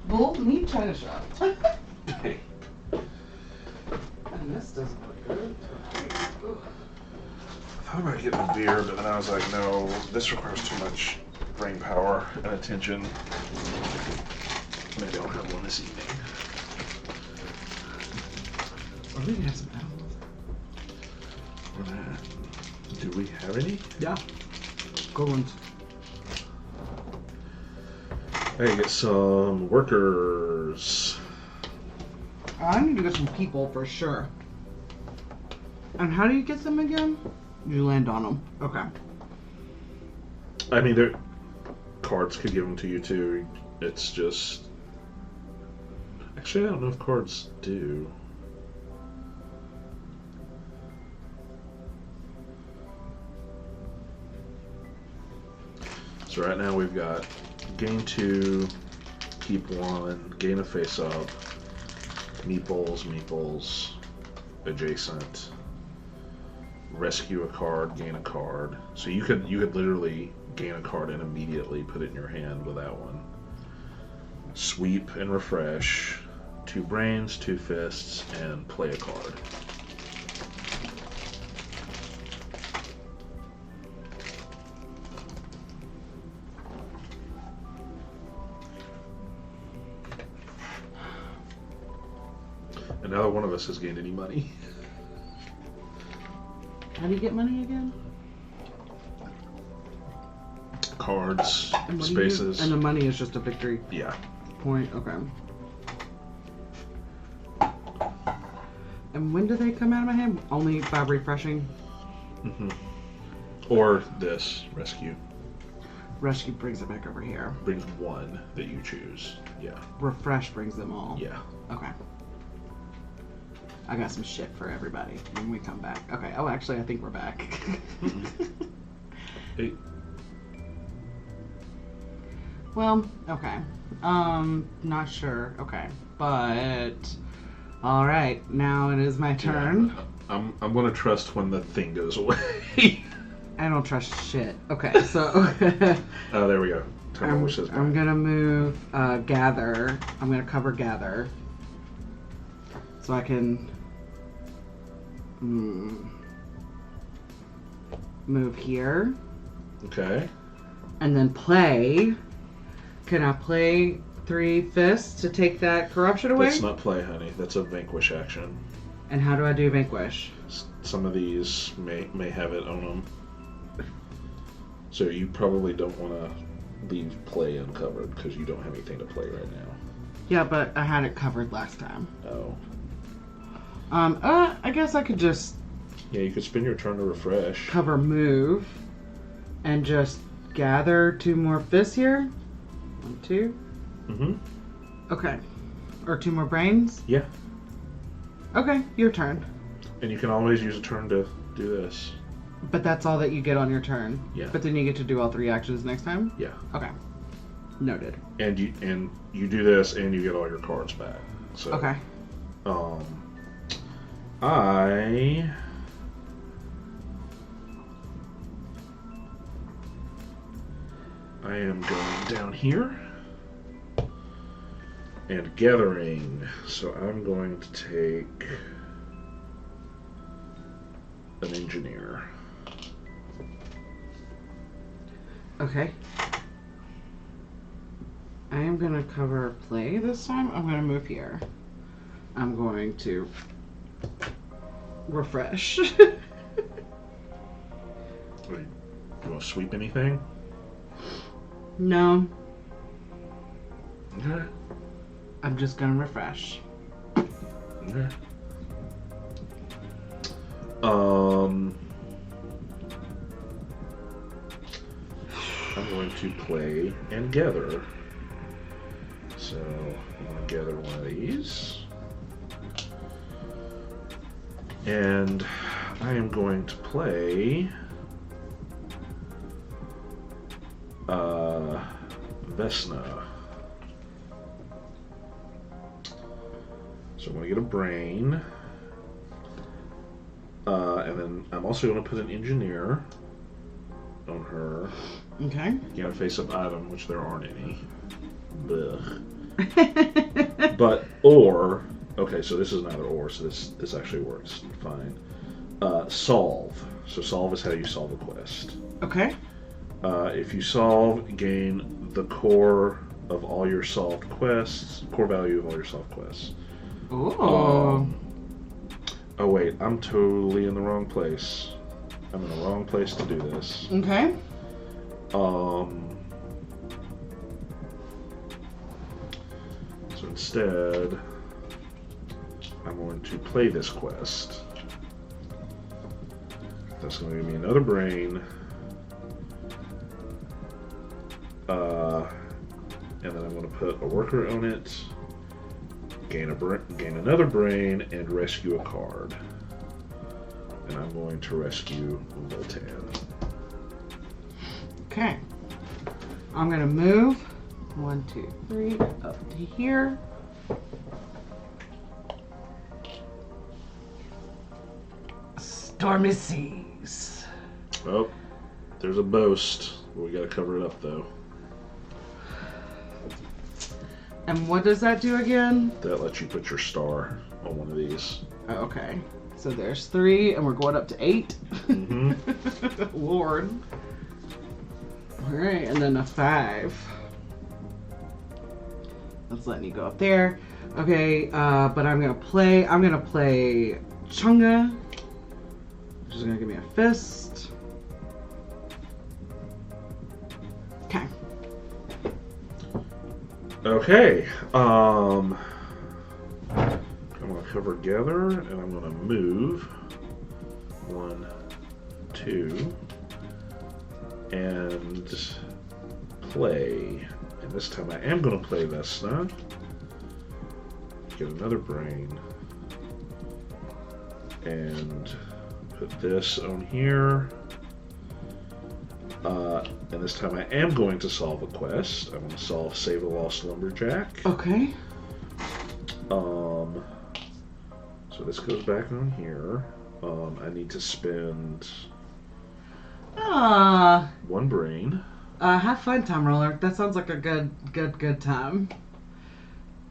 Bull meat china shop. Hey. And this doesn't look good. Ugh. I thought about getting a beer, but then I was like, no, this requires too much brain power and attention. Maybe I'll have one this evening. Oh, we can have some animals. Do we have any? Yeah. Good ones. I get some workers. I need to get some people for sure. And how do you get them again? You land on them. Okay. I mean, cards could give them to you too. It's just... Actually, I don't know if cards do. So right now we've got gain 2, keep 1, gain a face-up, meeples, adjacent, rescue a card, gain a card. So you could literally gain a card and immediately put it in your hand with that one. Sweep and refresh, 2 brains, 2 fists, and play a card. And neither one of us has gained any money. How do you get money again? Cards, And spaces. And the money is just a victory Yeah. point. Okay. And when do they come out of my hand? Only by refreshing? Mm-hmm. Or this, rescue. Rescue brings it back over here. Brings 1 that you choose. Yeah. Refresh brings them all. Yeah. Okay. I got some shit for everybody when we come back. Okay. Oh, actually, I think we're back. Hey. Well, okay. Not sure. Okay. But, alright. Now it is my turn. Yeah, I'm gonna trust when the thing goes away. I don't trust shit. Okay, so... Oh, there we go. I'm gonna move gather. I'm gonna cover gather. So I can move here. Okay. And then play. Can I play 3 fists to take that corruption away? That's not play, honey. That's a vanquish action. And how do I do vanquish? Some of these may have it on them. So you probably don't want to leave play uncovered because you don't have anything to play right now. Yeah, but I had it covered last time. Oh. I guess I could just... Yeah, you could spend your turn to refresh. Cover move. And just gather 2 more fists here. 1, 2. Mm-hmm. Okay. Or 2 more brains? Yeah. Okay, your turn. And you can always use a turn to do this. But that's all that you get on your turn. Yeah. But then you get to do all 3 actions next time? Yeah. Okay. Noted. And you do this and you get all your cards back. So Okay. I am going down here and gathering. So I'm going to take an engineer. Okay. I am going to cover play this time. I'm going to move here. I'm going to refresh. You want to sweep anything? No. Okay. I'm just going to refresh. Okay. I'm going to play and gather. So I'm going to gather one of these. And I am going to play Vesna. So I'm going to get a brain. And then I'm also going to put an engineer on her. Okay. You know, face-up item, which there aren't any. Blech. But, or, okay, so this is not an or, so this actually works fine. Solve. So solve is how you solve a quest. Okay. If you solve, gain the core of all your solved quests, core value of all your solved quests. Ooh. Oh wait, I'm totally in the wrong place. I'm in the wrong place to do this. Okay. So instead, I'm going to play this quest. That's going to give me another brain. And then I'm going to put a worker on it, gain another brain, and rescue a card. And I'm going to rescue Voltan. Okay. I'm going to move 1, 2, 3 up to here. Stormy seas. Oh, there's a boast. We got to cover it up though. And what does that do again? That lets you put your star on one of these. Oh, okay. So there's 3, and we're going up to 8. Mm-hmm. Lord. Alright, and then a 5. That's letting you go up there. Okay, but I'm gonna play Chunga, which is gonna give me a fist. Okay. Okay. I'm gonna cover gather, and I'm gonna move 1, 2, and play. And this time I am gonna play Vesna. Get another brain, and put this on here. And this time I am going to solve a quest. I'm going to solve Save a Lost Lumberjack. Okay. So this goes back on here. I need to spend 1 brain. Have fun, Time Roller. That sounds like a good time.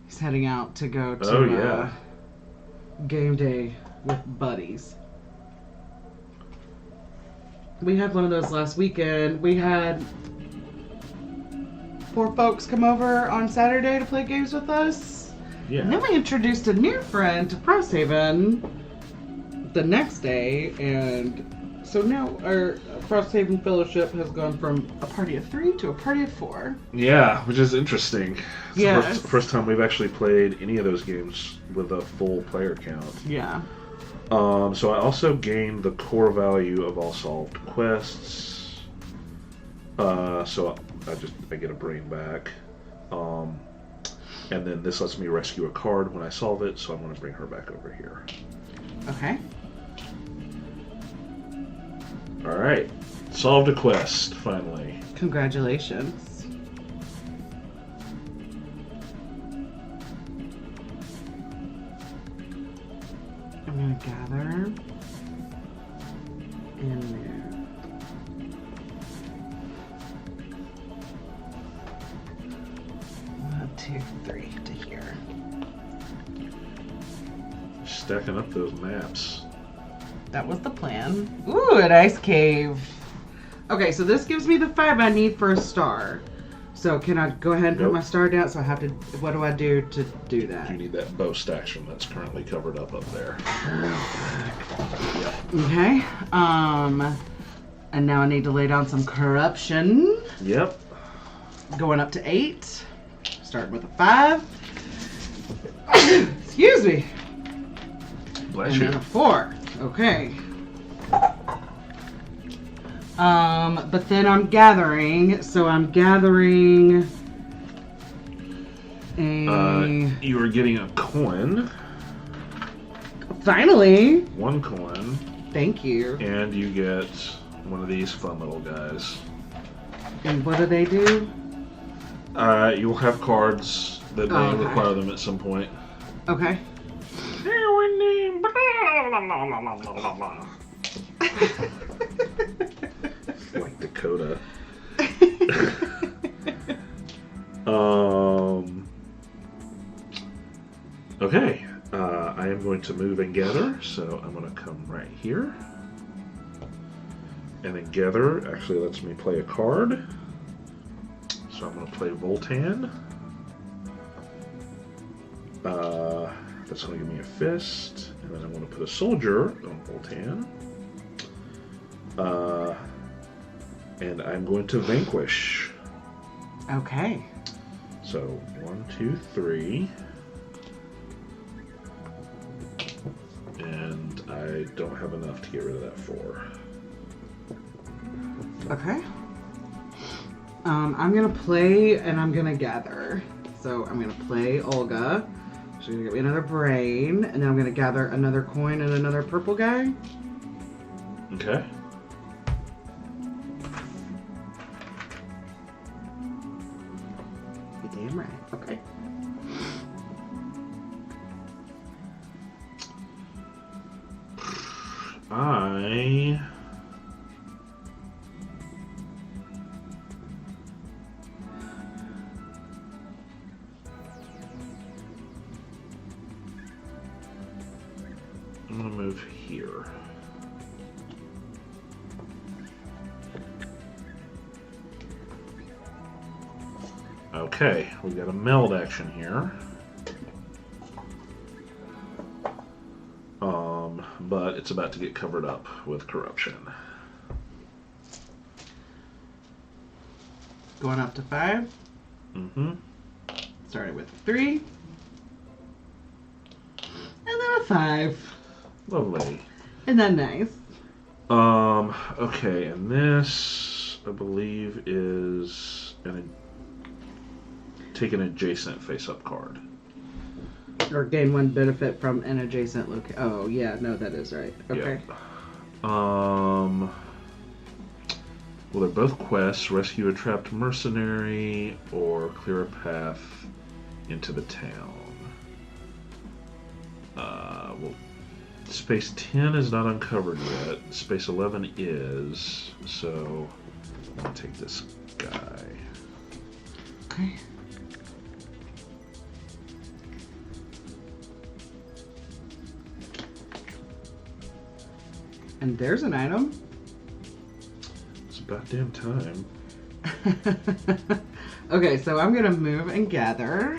He's heading out to go to game day with buddies. We had one of those last weekend. We had 4 folks come over on Saturday to play games with us. Yeah. And then we introduced a new friend to Frosthaven the next day, and so now our Frosthaven Fellowship has gone from a party of 3 to a party of 4. Yeah, which is interesting. It's Yes. the first time we've actually played any of those games with a full player count. Yeah. So I also gained the core value of all solved quests. So I get a brain back. And then this lets me rescue a card when I solve it, so I'm going to bring her back over here. Okay. Alright. Solved a quest, finally. Congratulations. I'm going to gather and move. 1, 2, 3 to here. Stacking up those maps. That was the plan. Ooh, an ice cave. Okay, so this gives me the 5 I need for a star. So can I go ahead and put my star down? So I have to, what do I do to do that? You need that boast action that's currently covered up there. Yep. Okay. And now I need to lay down some corruption. Yep. Going up to 8. Starting with a 5. Excuse me. Bless And you. then a 4. Okay. But then I'm gathering, so I'm gathering a... You are getting a coin. Finally! 1 coin. Thank you. And you get one of these fun little guys. And what do they do? You'll have cards that may require them at some point. Okay. Like Dakota. Okay. I am going to move and gather, so I'm going to come right here. And then gather actually lets me play a card. So I'm going to play Voltan. That's going to give me a fist. And then I want to put a soldier on Voltan. And I'm going to vanquish. Okay. So 1, 2, 3. And I don't have enough to get rid of that 4. Okay. I'm gonna play and I'm gonna gather. So I'm gonna play Olga. She's gonna give me another brain, and then I'm gonna gather another coin and another purple guy. Okay. You're damn right. Okay. I'm gonna move here. Okay, we got a meld action here. But it's about to get covered up with corruption. Going up to 5. Mm-hmm. Starting with 3. And then a 5. Lovely. Isn't that nice? Okay, and this, I believe, is take an adjacent face-up card. Or gain 1 benefit from an adjacent location. Oh, yeah, no, that is right. Okay. Yeah. Well, they're both quests: rescue a trapped mercenary or clear a path into the town. Well, space 10 is not uncovered yet. Space 11 is. So I'm gonna take this guy. Okay. And there's an item. It's about damn time. Okay, so I'm gonna move and gather.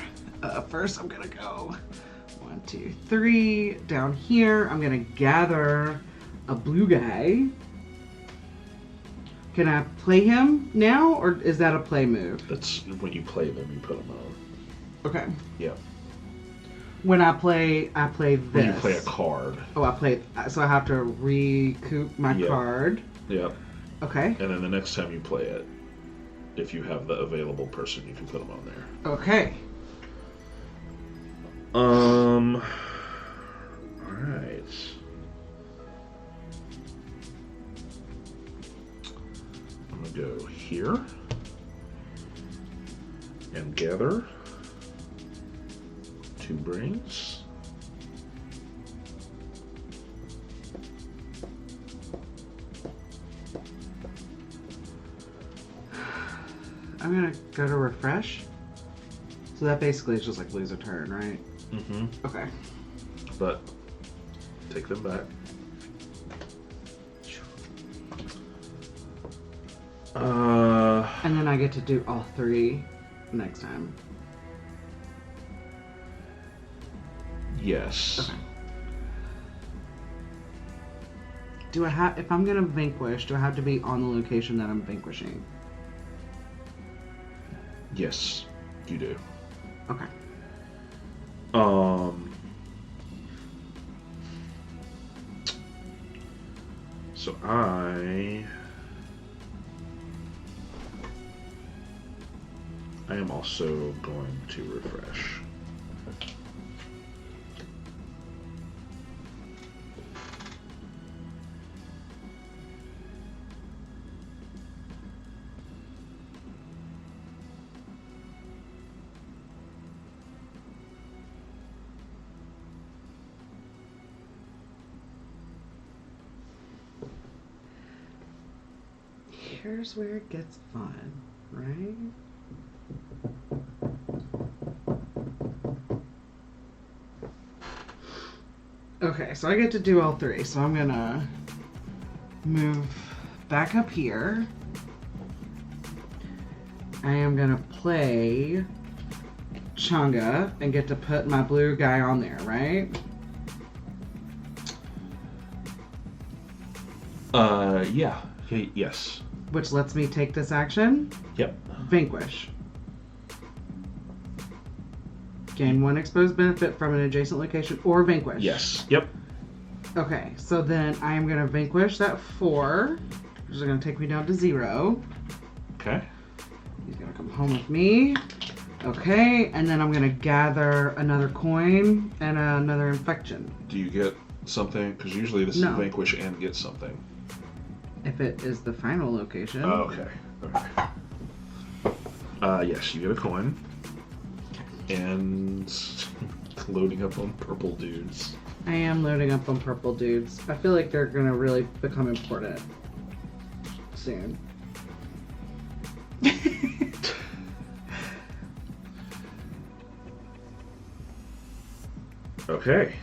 First, I'm gonna go 1, 2, 3 down here. I'm gonna gather a blue guy. Can I play him now, or is that a play move? That's when you play them, you put them on. Okay. Yeah. When I play this. When you play a card. Oh, I play. So I have to recoup my card. Yep. Okay. And then the next time you play it, if you have the available person, you can put them on there. Okay. Alright. I'm gonna go here and gather 2 brains. I'm gonna go to refresh. So that basically is just like lose a turn, right? Mm-hmm. Okay. But take them back. And then I get to do all 3 next time. Yes. Okay. Do I have, if I'm gonna vanquish, do I have to be on the location that I'm vanquishing? Yes, you do. Okay. So I am also going to refresh. Here's where it gets fun, right? Okay, so I get to do all 3, so I'm gonna move back up here. I am gonna play Changa and get to put my blue guy on there, right? Yeah. Okay, yes. Which lets me take this action. Yep. Vanquish. Gain 1 exposed benefit from an adjacent location or vanquish. Yes. Yep. Okay, so then I am going to vanquish that 4, which is going to take me down to 0. Okay. He's going to come home with me. Okay, and then I'm going to gather another coin and another infection. Do you get something? Because usually this is vanquish and get something. If it is the final location. Oh, okay. Yes, you get a coin. And loading up on purple dudes. I am loading up on purple dudes. I feel like they're going to really become important soon. Okay.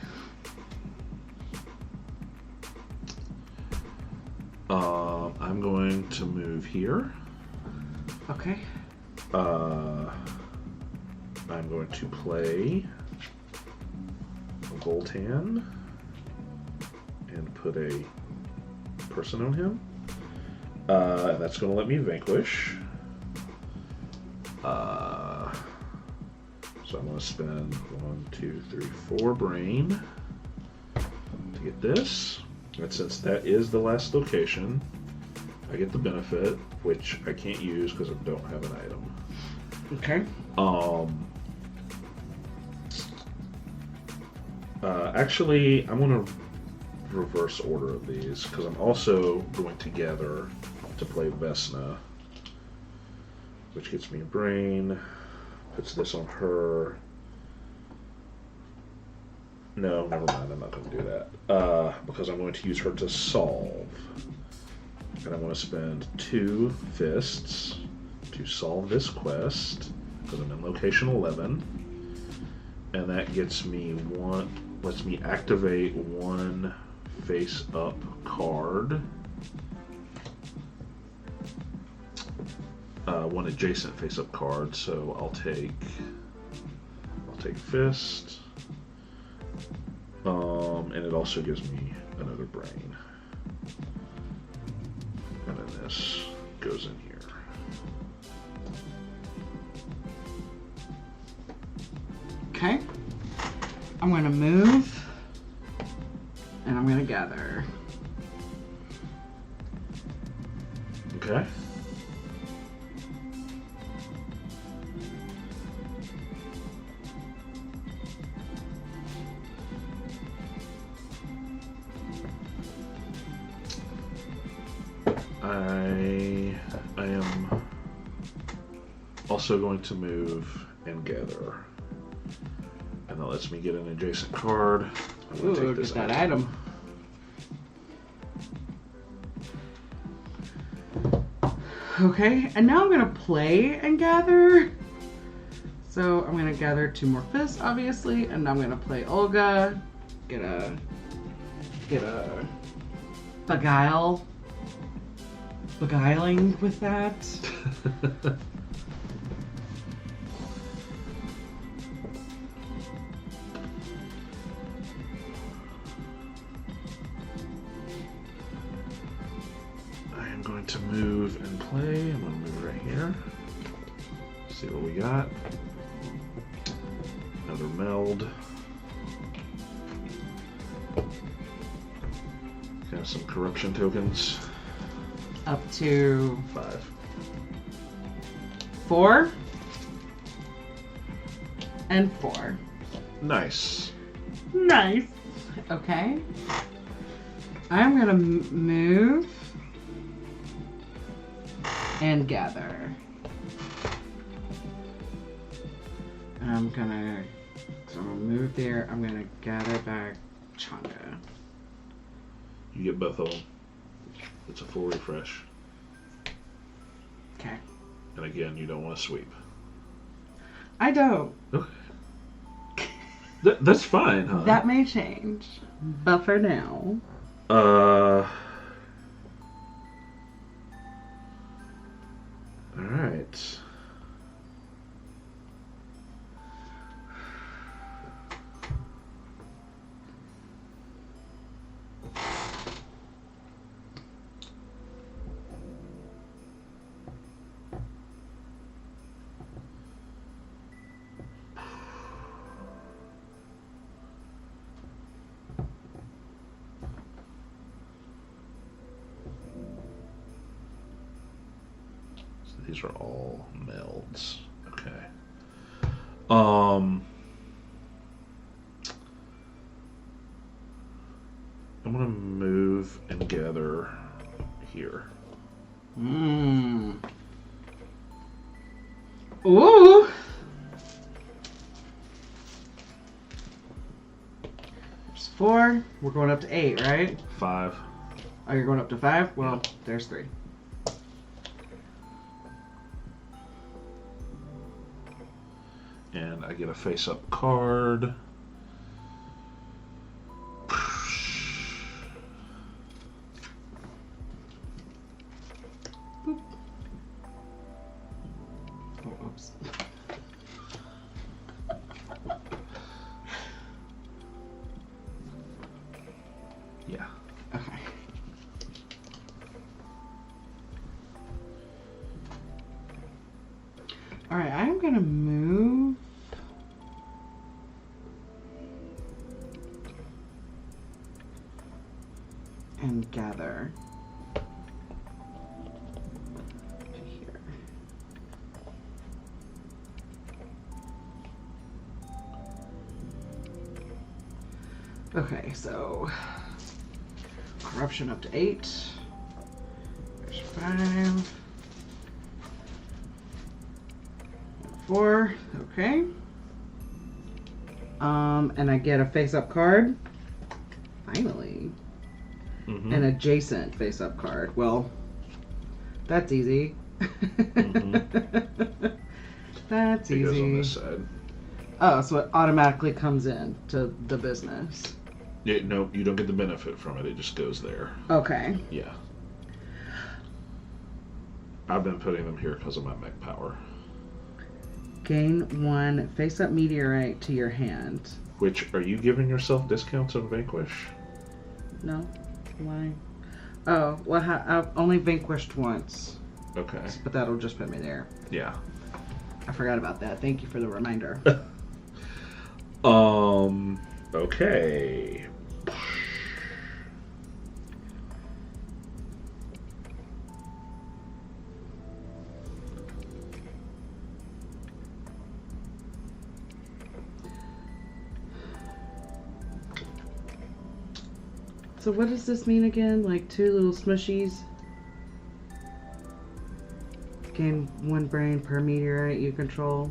I'm going to move here. Okay. I'm going to play Voltan and put a person on him. And that's going to let me vanquish. So I'm going to spend 1, 2, 3, 4 brain to get this. And since that is the last location, I get the benefit, which I can't use because I don't have an item. Okay. Actually, I'm going to reverse order of these because I'm also going to gather to play Vesna, which gets me a brain, puts this on her. No, never mind, I'm not going to do that because I'm going to use her to solve. And I'm going to spend 2 fists to solve this quest because I'm in location 11. And that gets me lets me activate 1 face-up card. 1 adjacent face-up card, so I'll take fist. And it also gives me another brain. And then this goes in here. Okay. I'm going to move. And I'm going to gather. Okay. I am also going to move and gather. And that lets me get an adjacent card. I'm going to take this get that item. Okay, and now I'm going to play and gather. So I'm going to gather 2 more fists, obviously, and I'm going to play Olga. Get a beguiling with that. I am going to move and play. I'm going to move right here. See what we got. Another meld. Got some corruption tokens. Up to 5. 4 and 4. Nice. Nice. Okay. I'm gonna move and gather. I'm gonna move there. I'm gonna gather back Changa. You get both of them. It's a full refresh. Okay. And again, you don't want to sweep. I don't. Okay. That's fine, huh? That may change, but for now. Alright. These are all melds. Okay. I'm gonna move and gather here. Ooh. There's 4. We're going up to 8, right? 5. Oh, you're going up to 5? Well, Yeah. there's 3. And I get a face-up card. Boop. Oh, oops. Yeah. Okay. Alright, I'm gonna move. And gather. To here. Okay, so corruption up to 8. There's 5. 4. Okay. And I get a face-up card. Finally. Mm-hmm. An adjacent face-up card. Well, that's easy. Mm-hmm. That's It easy. goes on this side. Oh, so it automatically comes in to the business. Yeah, no, you don't get the benefit from it. It just goes there. Okay. Yeah. I've been putting them here because of my mech power. Gain 1 face-up meteorite to your hand. Which, are you giving yourself discounts on Vanquish? No? Why? Oh, well, I've only vanquished once. Okay. But that'll just put me there. Yeah. I forgot about that. Thank you for the reminder. Okay. So what does this mean again? Like 2 little smushies? Gain 1 brain per meteorite you control.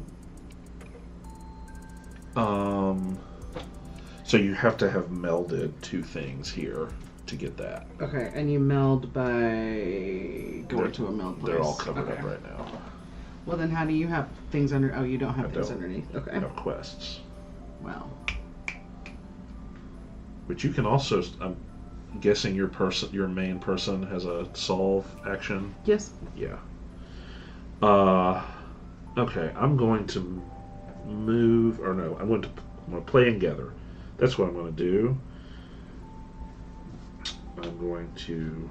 So you have to have melded 2 things here to get that. Okay, and you meld by going to a meld place. They're all covered Okay. up right now. Well, then how do you have things under... Oh, you don't have I things don't. underneath. Okay. I have quests. Well. But you can also... I'm guessing your main person has a solve action? Yes. Yeah. Okay, I'm going to move... Or no, I'm going to play and gather. That's what I'm going to do. I'm going to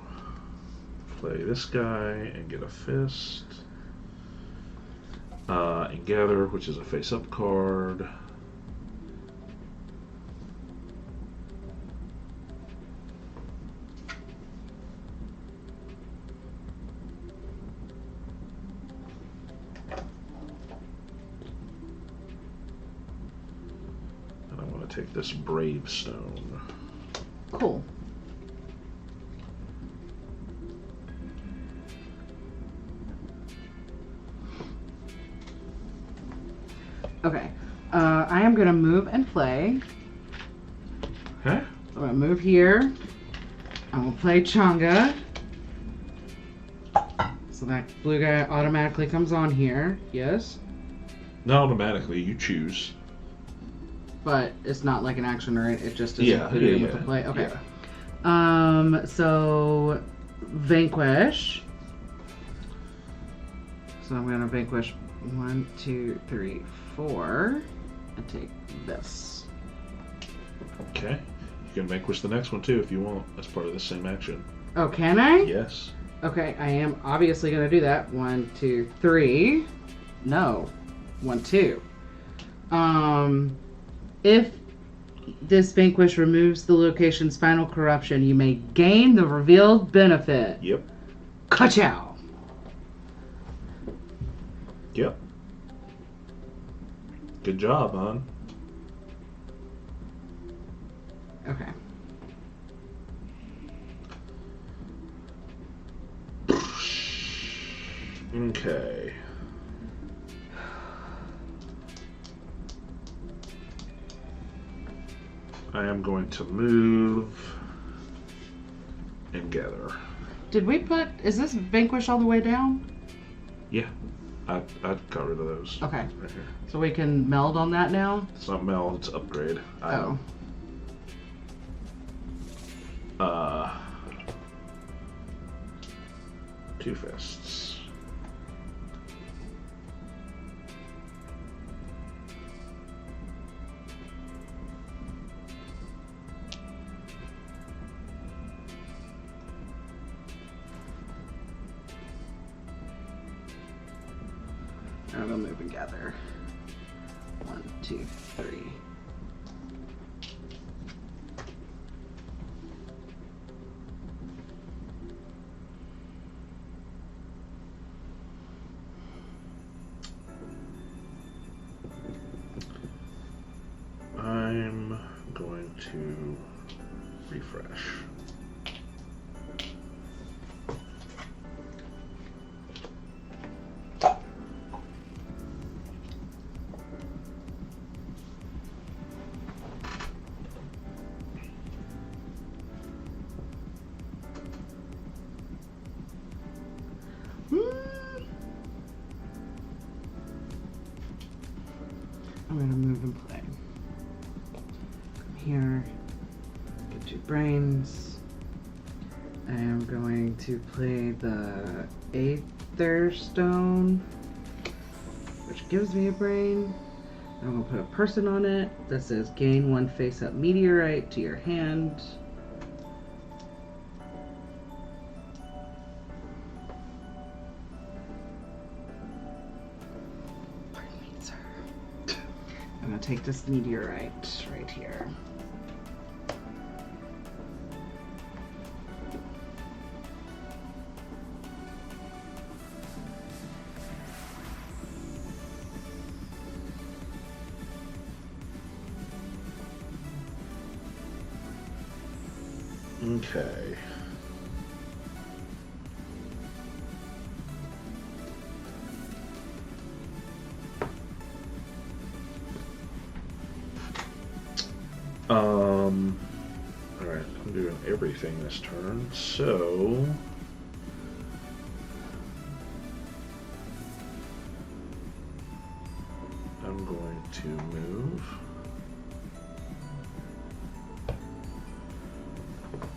play this guy and get a fist. And gather, which is a face-up card. And I'm going to take this Brave Stone. Cool. Okay. I am going to move and play. Okay. So I'm going to move here. I'm going to play Changa. So that blue guy automatically comes on here. Yes. Not automatically, you choose. But it's not like an action, right? It just is Yeah, included yeah, with the play. Okay. Yeah. So Vanquish. So I'm gonna vanquish 1, 2, 3, 4, and take this. Okay. You can vanquish the next one too if you want. That's part of the same action. Oh, can I? Yes. Okay, I am obviously gonna do that. 1, 2, 3. No. 1, 2. If this vanquish removes the location's final corruption, you may gain the revealed benefit. Yep. Ka-chow! Yep. Good job, hon. Okay. Okay. I am going to move and gather. Did we put... Is this Vanquish all the way down? Yeah. I got rid of those. Okay. Right here. So we can meld on that now? It's not meld, it's upgrade. Oh. Two fists. I'm gonna move and gather. 1, 2, 3. I'm going to refresh. I'm gonna move and play. Come here. Get 2 brains. I am going to play the Aether Stone, which gives me a brain. I'm gonna put a person on it. That says gain 1 face-up meteorite to your hand. Pardon me, sir. I'm gonna take this meteorite right here. Okay. Alright, I'm doing everything this turn, so I'm going to move,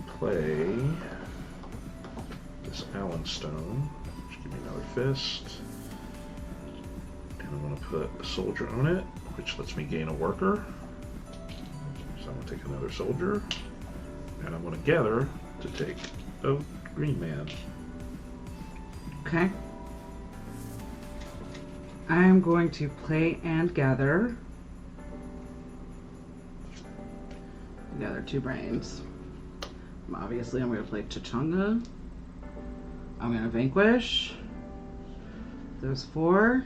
play this Allen Stone, which give me another fist, and I'm going to put a soldier on it, which lets me gain a worker. So I'm going to take another soldier, and I'm going to gather to take a green man. Okay. I'm going to play and gather. Gather 2 brains. Obviously, I'm going to play Chachunga. I'm going to vanquish those 4.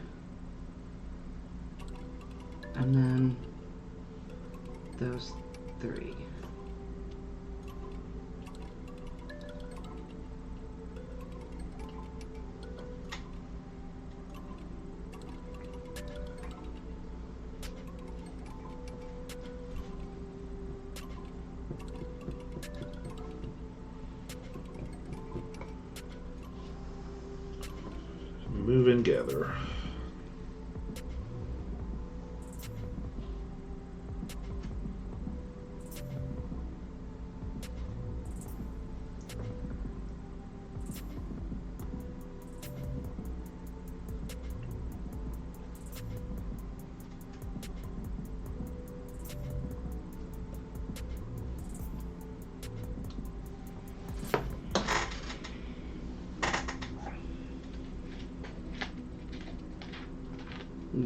And then those 3. Move and gather.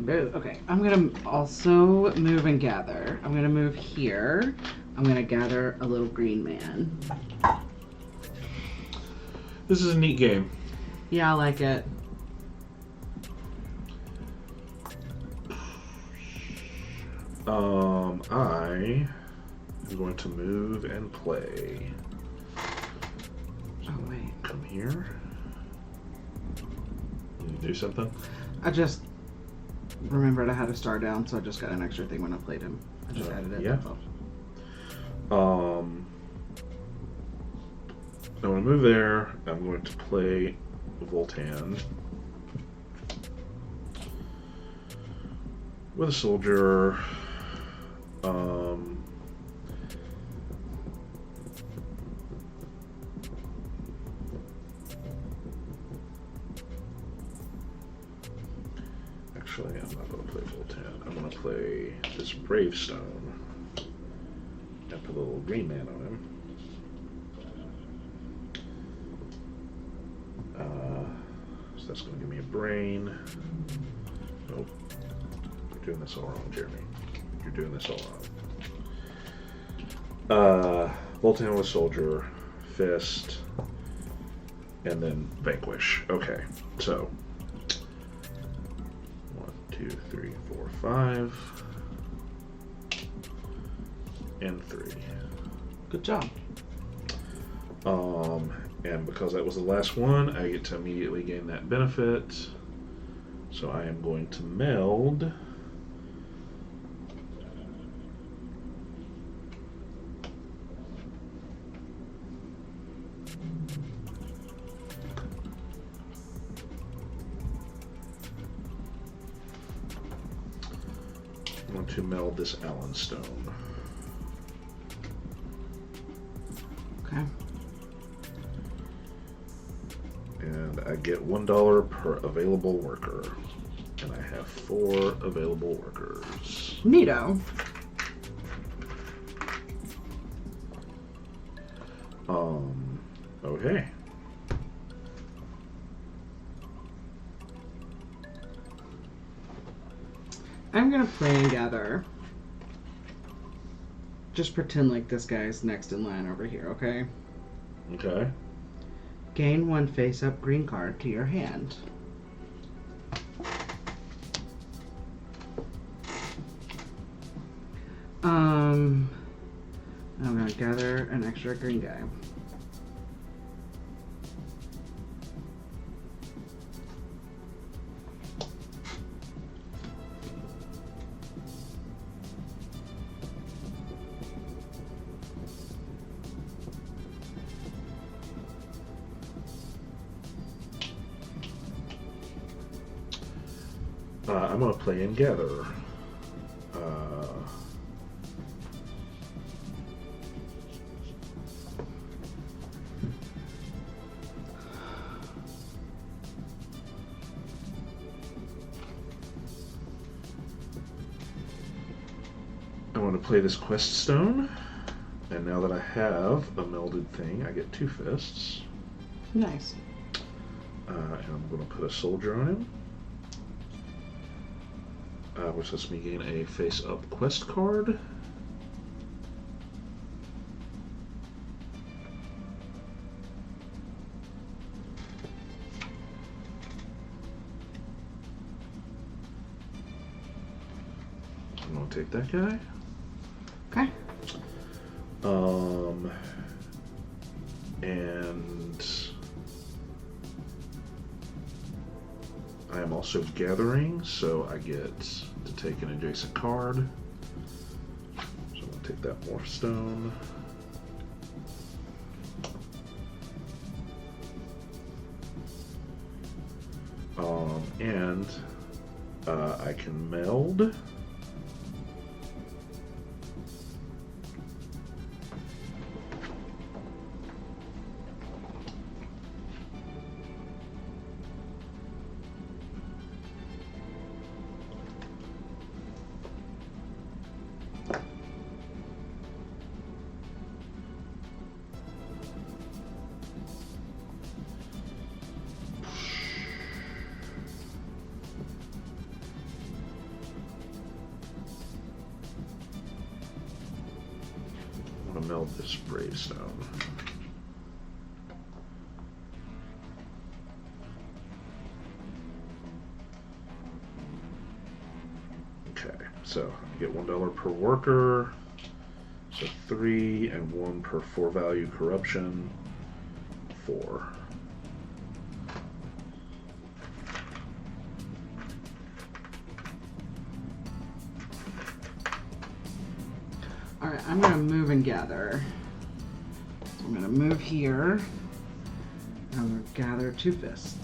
Okay, I'm gonna also move and gather. I'm gonna move here. I'm gonna gather a little green man. This is a neat game. Yeah, I like it. I am going to move and play. So Oh, wait. come here. You do something? I just remembered I had a star down, so I just got an extra thing when I played him. I just added it. Yeah. That's all. I'm going to move there. I'm going to play Voltan with a soldier. Actually, I'm not going to play Voltan. I'm going to play this Bravestone and put a little green man on him. So that's going to give me a brain. Nope. You're doing this all wrong, Jeremy. You're doing this all wrong. Voltan with soldier, fist, and then vanquish. Okay, so 1, 2, 3, 4, 5, and 3. Good job. And because that was the last one, I get to immediately gain that benefit. So I am going to meld. I'm going to meld this Allen Stone. Okay. And I get $1 per available worker. And I have 4 available workers. Neato. Okay. I'm gonna play and gather. Just pretend like this guy's next in line over here, okay? Okay. Gain 1 face-up green card to your hand. I'm gonna gather an extra green guy. I'm going to play and gather. I want to play this Quest Stone. And now that I have a melded thing, I get 2 fists. Nice. And I'm going to put a soldier on him. Which lets me gain a face-up quest card. I'm going to take that guy. Okay. And I am also gathering, so I get to take an adjacent card. So I'm going to take that Morph Stone. And I can meld. Meld this Bravestone. Okay, so So I get $1 per worker. So 3 and 1 per 4 value corruption. 4. Alright, I'm going to move and gather. So I'm going to move here. And I'm going to gather 2 fists.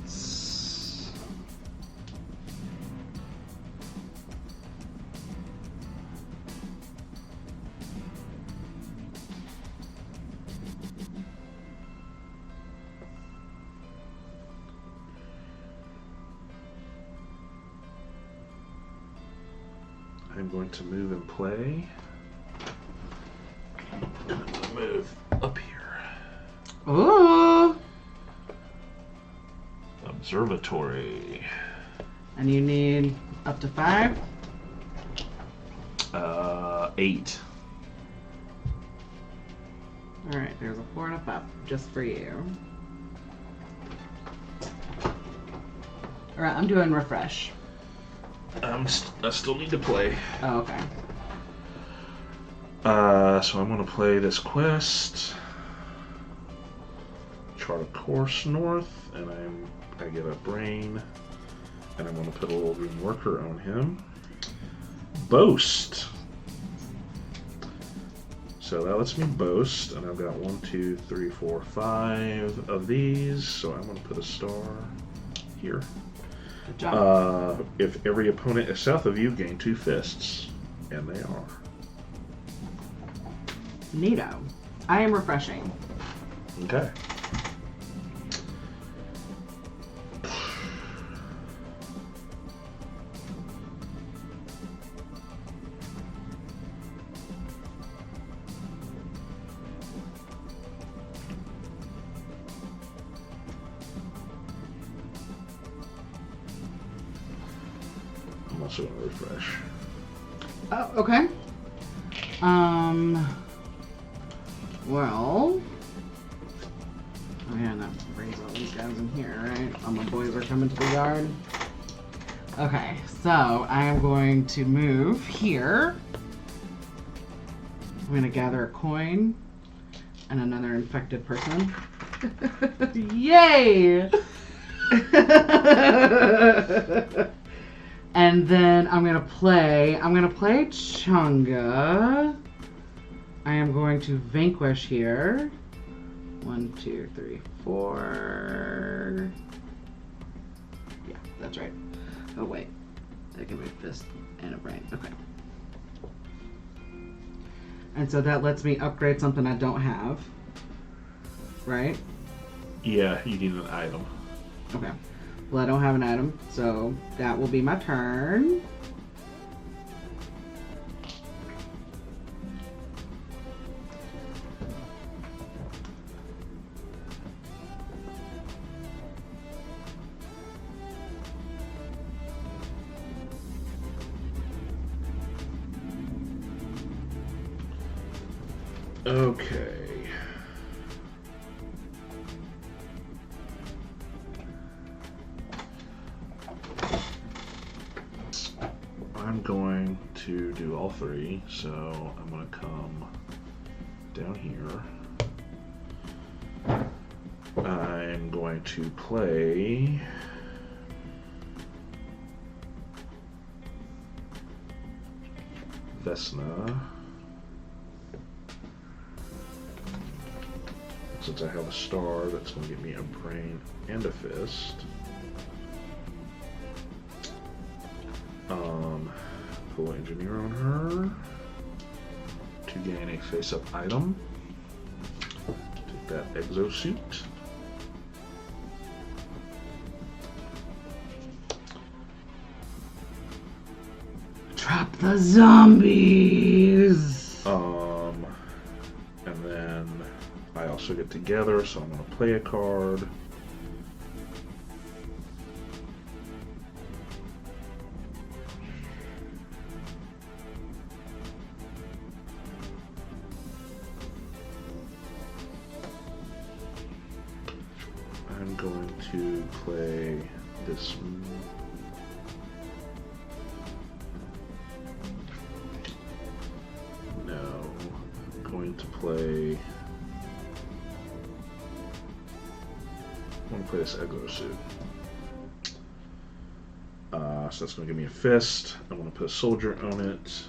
I'm going to move and play. And I'm going to move up here. Ooh! Observatory. And you need up to 5? 8. Alright, there's a 4 and a 5 just for you. Alright, I'm doing refresh. I still need to play. Oh, okay. So I'm going to play this quest. Chart a course north, and I get a brain, and I'm going to put a little green worker on him. Boast. So that lets me boast, and I've got 1, 2, 3, 4, 5 of these. So I'm going to put a star here. Good job. If every opponent is south of you, gain 2 fists, and they are. Neato. I am refreshing. Okay. I'm also going to refresh. Oh, okay. Well. Oh, yeah, that brings all these guys in here, right? All my boys are coming to the yard. Okay, so I am going to move here. I'm going to gather a coin and another infected person. Yay! And then I'm gonna play Chunga. I am going to vanquish here. 1, 2, 3, 4. Yeah, that's right. Oh wait, I can move fist and a brain. Okay. And so that lets me upgrade something I don't have. Right? Yeah, you need an item. Okay. Well, I don't have an item, so that will be my turn. Okay. I'm going to do all 3, so I'm going to come down here. I'm going to play Vesna. Since I have a star, that's going to give me a brain and a fist. Pull engineer on her to gain a face-up item. Take that exosuit. Trap the zombies. And then I also get together, so I'm going to play a card. I'm going to play this play. I want to play this Eglo suit. So that's going to give me a fist. I want to put a soldier on it.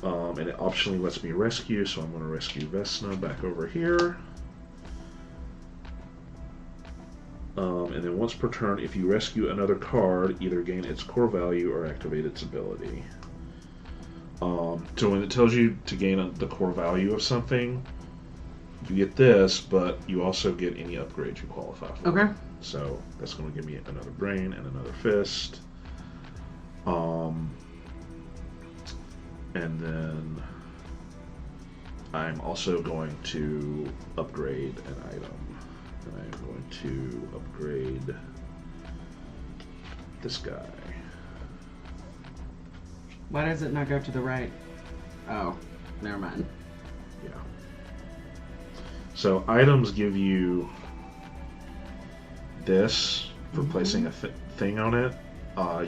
And it optionally lets me rescue, so I'm going to rescue Vesna back over here. And then once per turn, if you rescue another card, either gain its core value or activate its ability. So when it tells you to gain the core value of something, you get this, but you also get any upgrades you qualify for. Okay. So that's going to give me another brain and another fist. And then I'm also going to upgrade an item. And I'm going to upgrade this guy. Why does it not go to the right? Oh, never mind. Yeah. So items give you this for placing a thing on it.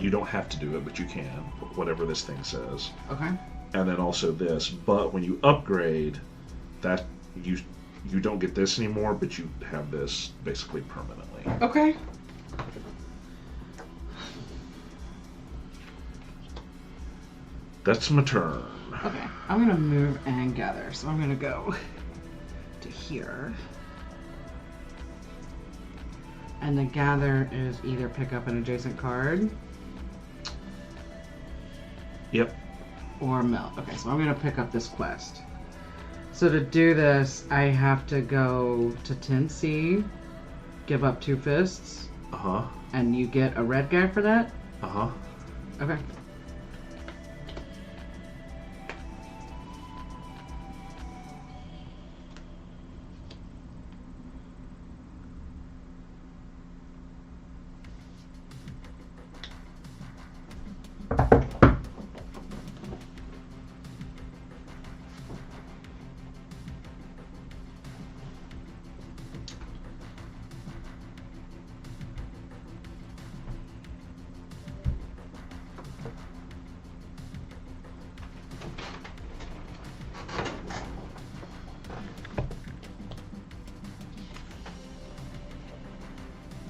You don't have to do it, but you can, whatever this thing says. Okay. And then also this. But when you upgrade, that you don't get this anymore, but you have this basically permanently. Okay. That's my turn. Okay. I'm gonna move and gather, so I'm gonna go to here. And the gather is either pick up an adjacent card. Yep. Or mill. Okay, so I'm gonna pick up this quest. So to do this, I have to go to 10C, give up 2 fists. Uh-huh. And you get a red guy for that? Uh-huh. Okay.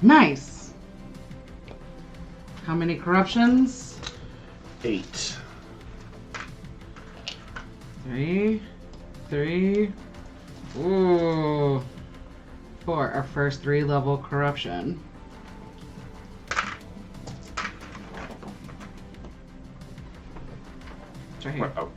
Nice. How many corruptions? 8. 3. Ooh. 4. Our first 3-level corruption. It's right here. Oh.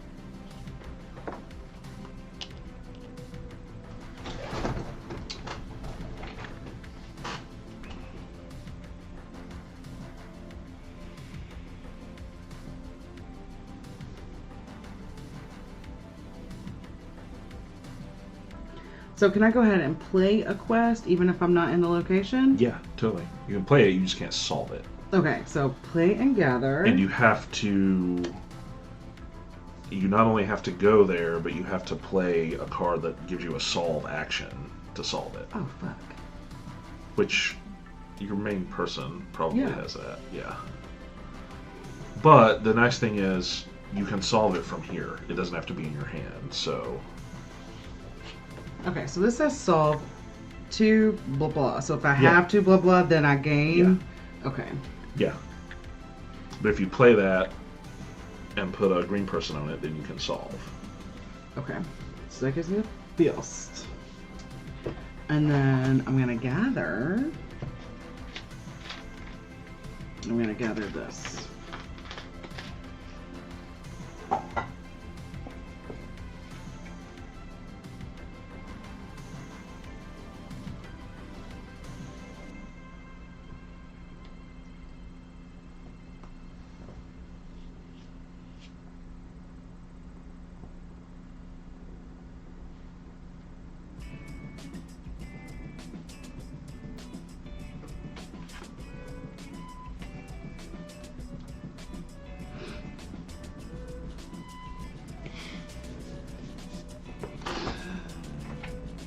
So can I go ahead and play a quest even if I'm not in the location? Yeah, totally. You can play it, you just can't solve it. Okay, so play and gather. And you have to... You not only have to go there, but you have to play a card that gives you a solve action to solve it. Oh, fuck. Which your main person probably Yeah. has that, yeah. But the nice thing is you can solve it from here. It doesn't have to be in your hand, so... Okay, so this says solve 2 blah blah. So if I Yeah. have 2 blah blah, then I gain. Yeah. Okay. Yeah. But if you play that and put a green person on it, then you can solve. Okay. So that gives me a fist. And then I'm gonna gather. I'm gonna gather this.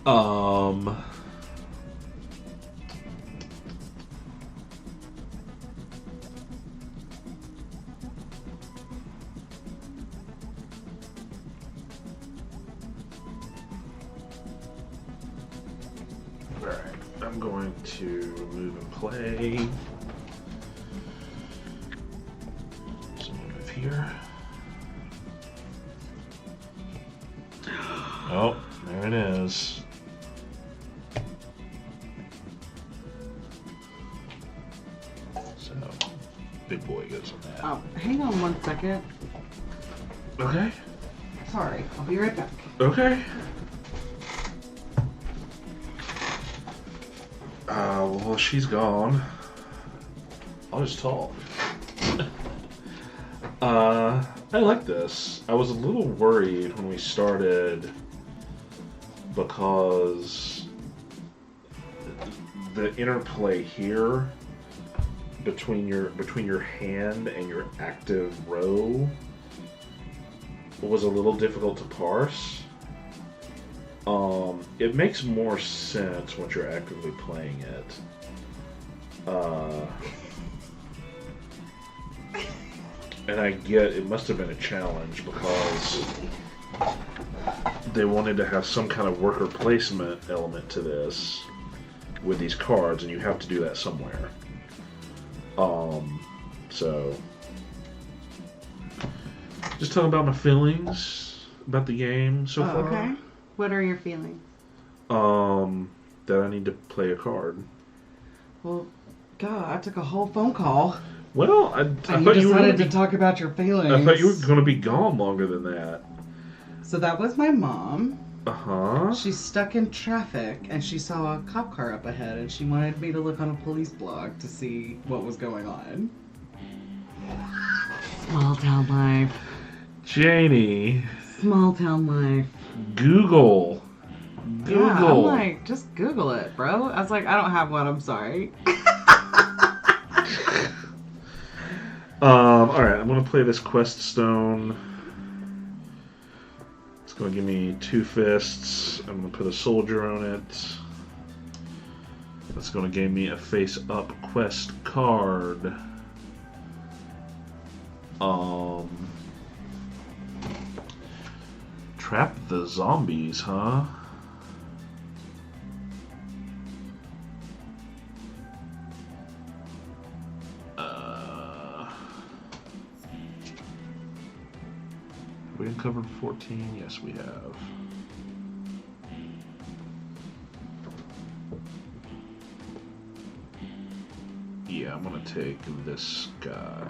Um... I'm going to move and play. So move here. Oh, there it is. So, big boy goes on that. Oh, hang on 1 second. Okay. Sorry, I'll be right back. Okay. Well, she's gone. I'll just talk. I like this. I was a little worried when we started because the interplay here between your hand and your active row was a little difficult to parse. It makes more sense once you're actively playing it. And I get it must have been a challenge because they wanted to have some kind of worker placement element to this with these cards, and you have to do that somewhere. So just talking about my feelings about the game so far. Okay. What are your feelings? That I need to play a card. Well, God, I took a whole phone call. Well, I thought you decided to talk about your feelings. I thought you were going to be gone longer than that. So that was my mom. Uh-huh. She's stuck in traffic, and she saw a cop car up ahead, and she wanted me to look on a police blog to see what was going on. Small town life. Janie. Small town life. Google. Yeah, I'm like, just Google it, bro. I was like, I don't have one, I'm sorry. Alright, I'm going to play this Quest Stone. It's going to give me 2 fists. I'm going to put a soldier on it. That's going to give me a face-up quest card. Trap the zombies, huh? We uncovered 14? Yes, we have. Yeah, I'm gonna take this guy.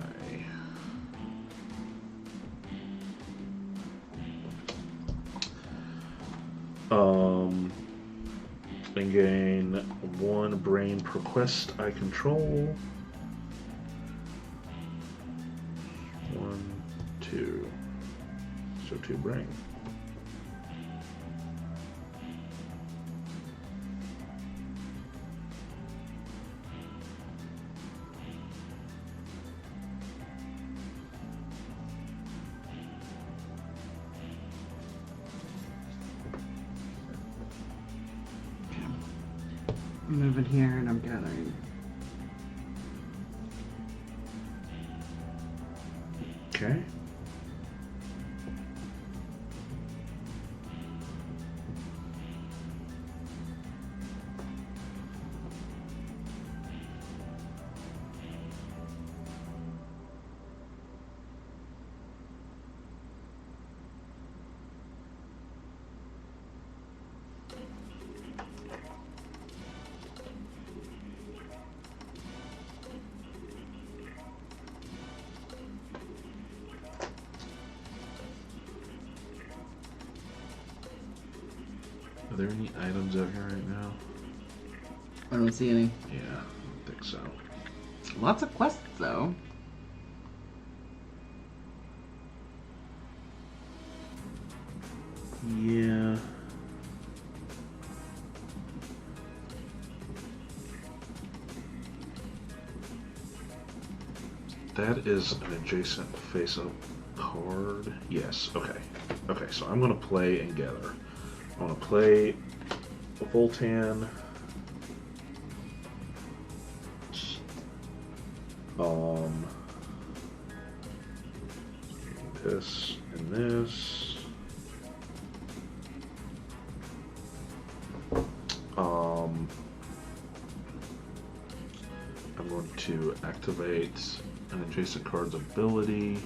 And gain 1 brain per quest I control. 1, 2. So 2 brain. I'm moving here and I'm gathering. Okay. Are there any items out here right now? I don't see any. Yeah, I don't think so. Lots of quests, though. Yeah. That is an adjacent face-up card. Yes, okay. Okay, so I'm going to play and gather. I want to play a Voltan. This and this. going to activate an adjacent card's ability.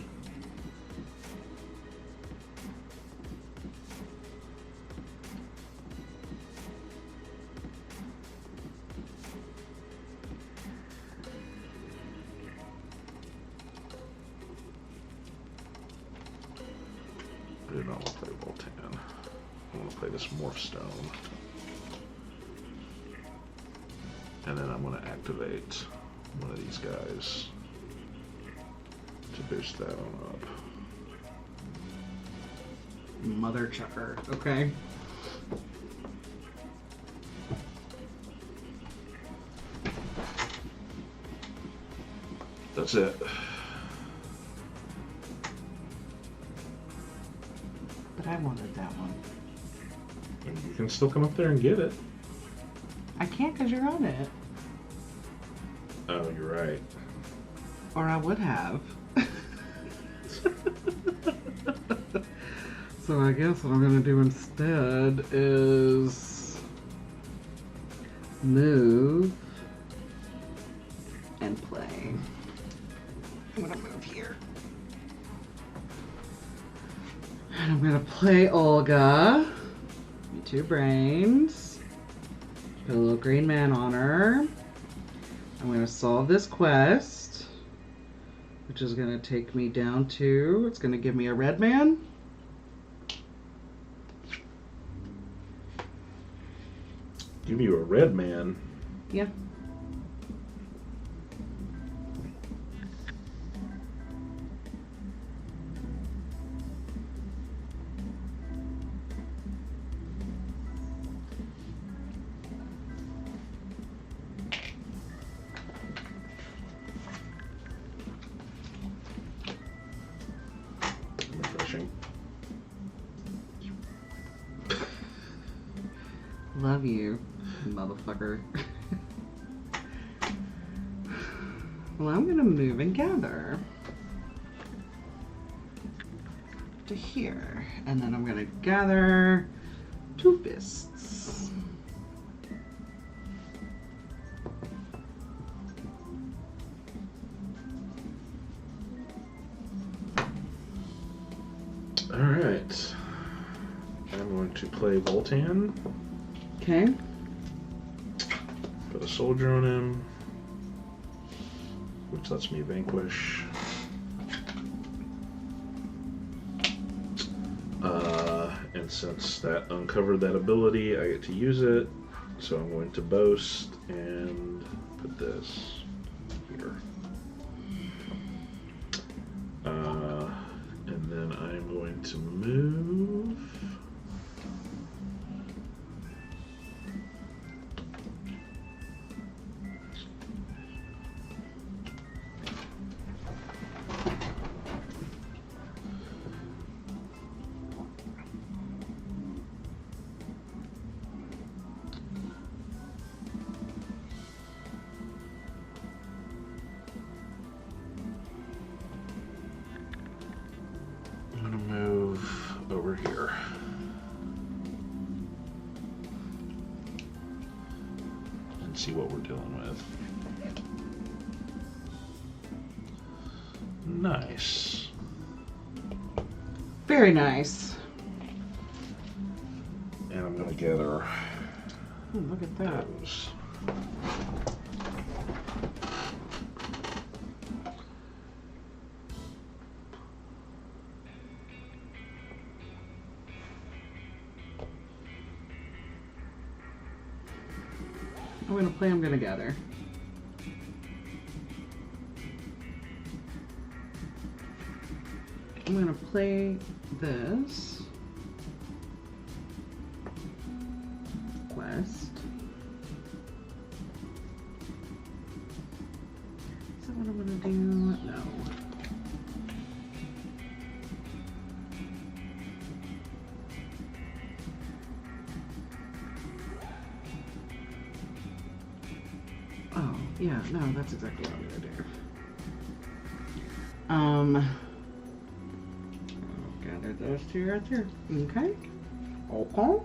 I do not want to play Voltan. I want to play this Morph Stone. And then I'm going to activate one of these guys to boost that on up. Mother chucker. Okay. That's it. But I wanted that one. And you can still come up there and get it. I can't because you're on it. Oh, you're right. Or I would have. So I guess what I'm going to do instead is move and play. I'm going to move here. And I'm going to play Olga. 2 brains. Put a little green man on her. I'm going to solve this quest, which is going to take me down to, it's going to give me a red man. Give you a red man? Yeah. Refreshing. Love you, motherfucker. Well, I'm gonna move and gather to here, and then I'm gonna gather 2 fists. All right. I'm going to play Voltan. Okay. Put a soldier on him, which lets me vanquish. And since that uncovered that ability, I get to use it. So I'm going to boast and put this here. And then I'm going to move. I'm going to move over here. And see what we're dealing with. Nice. Very nice. And I'm going to gather Ooh, look at that. those. I'm gonna play, I'm gonna gather. I'm gonna play this quest. Is that what I'm gonna do? No. Oh, yeah, no, that's exactly what I'm gonna do. I'll gather those 2 right there. Okay. Okay.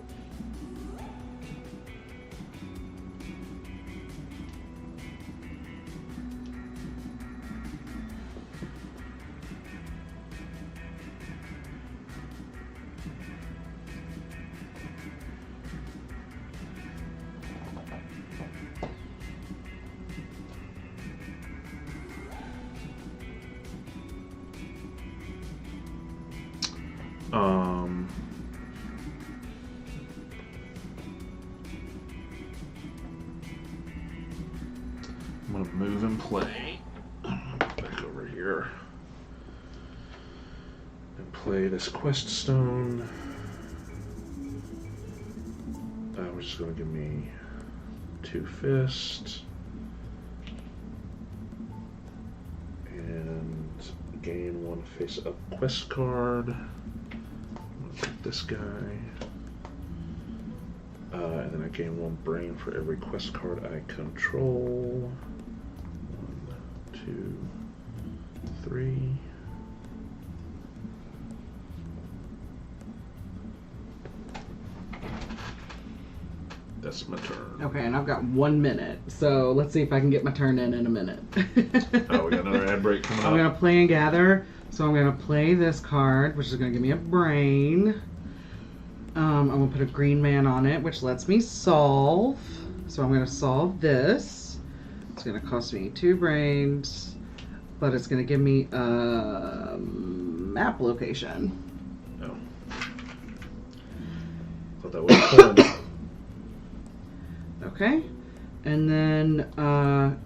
Um, I'm gonna move and play. Back over here and play this quest stone. Which is gonna give me 2 fists and gain 1 face-up quest card. I'm gonna take this guy. And then I gain 1 brain for every quest card I control. 1, 2, 3. That's my turn. Okay, and I've got 1 minute, so let's see if I can get my turn in a minute. Oh, we got another ad break coming up. I'm gonna play and gather, so I'm gonna play this card, which is gonna give me a brain. I'm gonna put a green man on it, which lets me solve. So I'm gonna solve this. It's gonna cost me 2 brains, but it's gonna give me a map location. Oh. Thought that was fun. Okay, and then I'm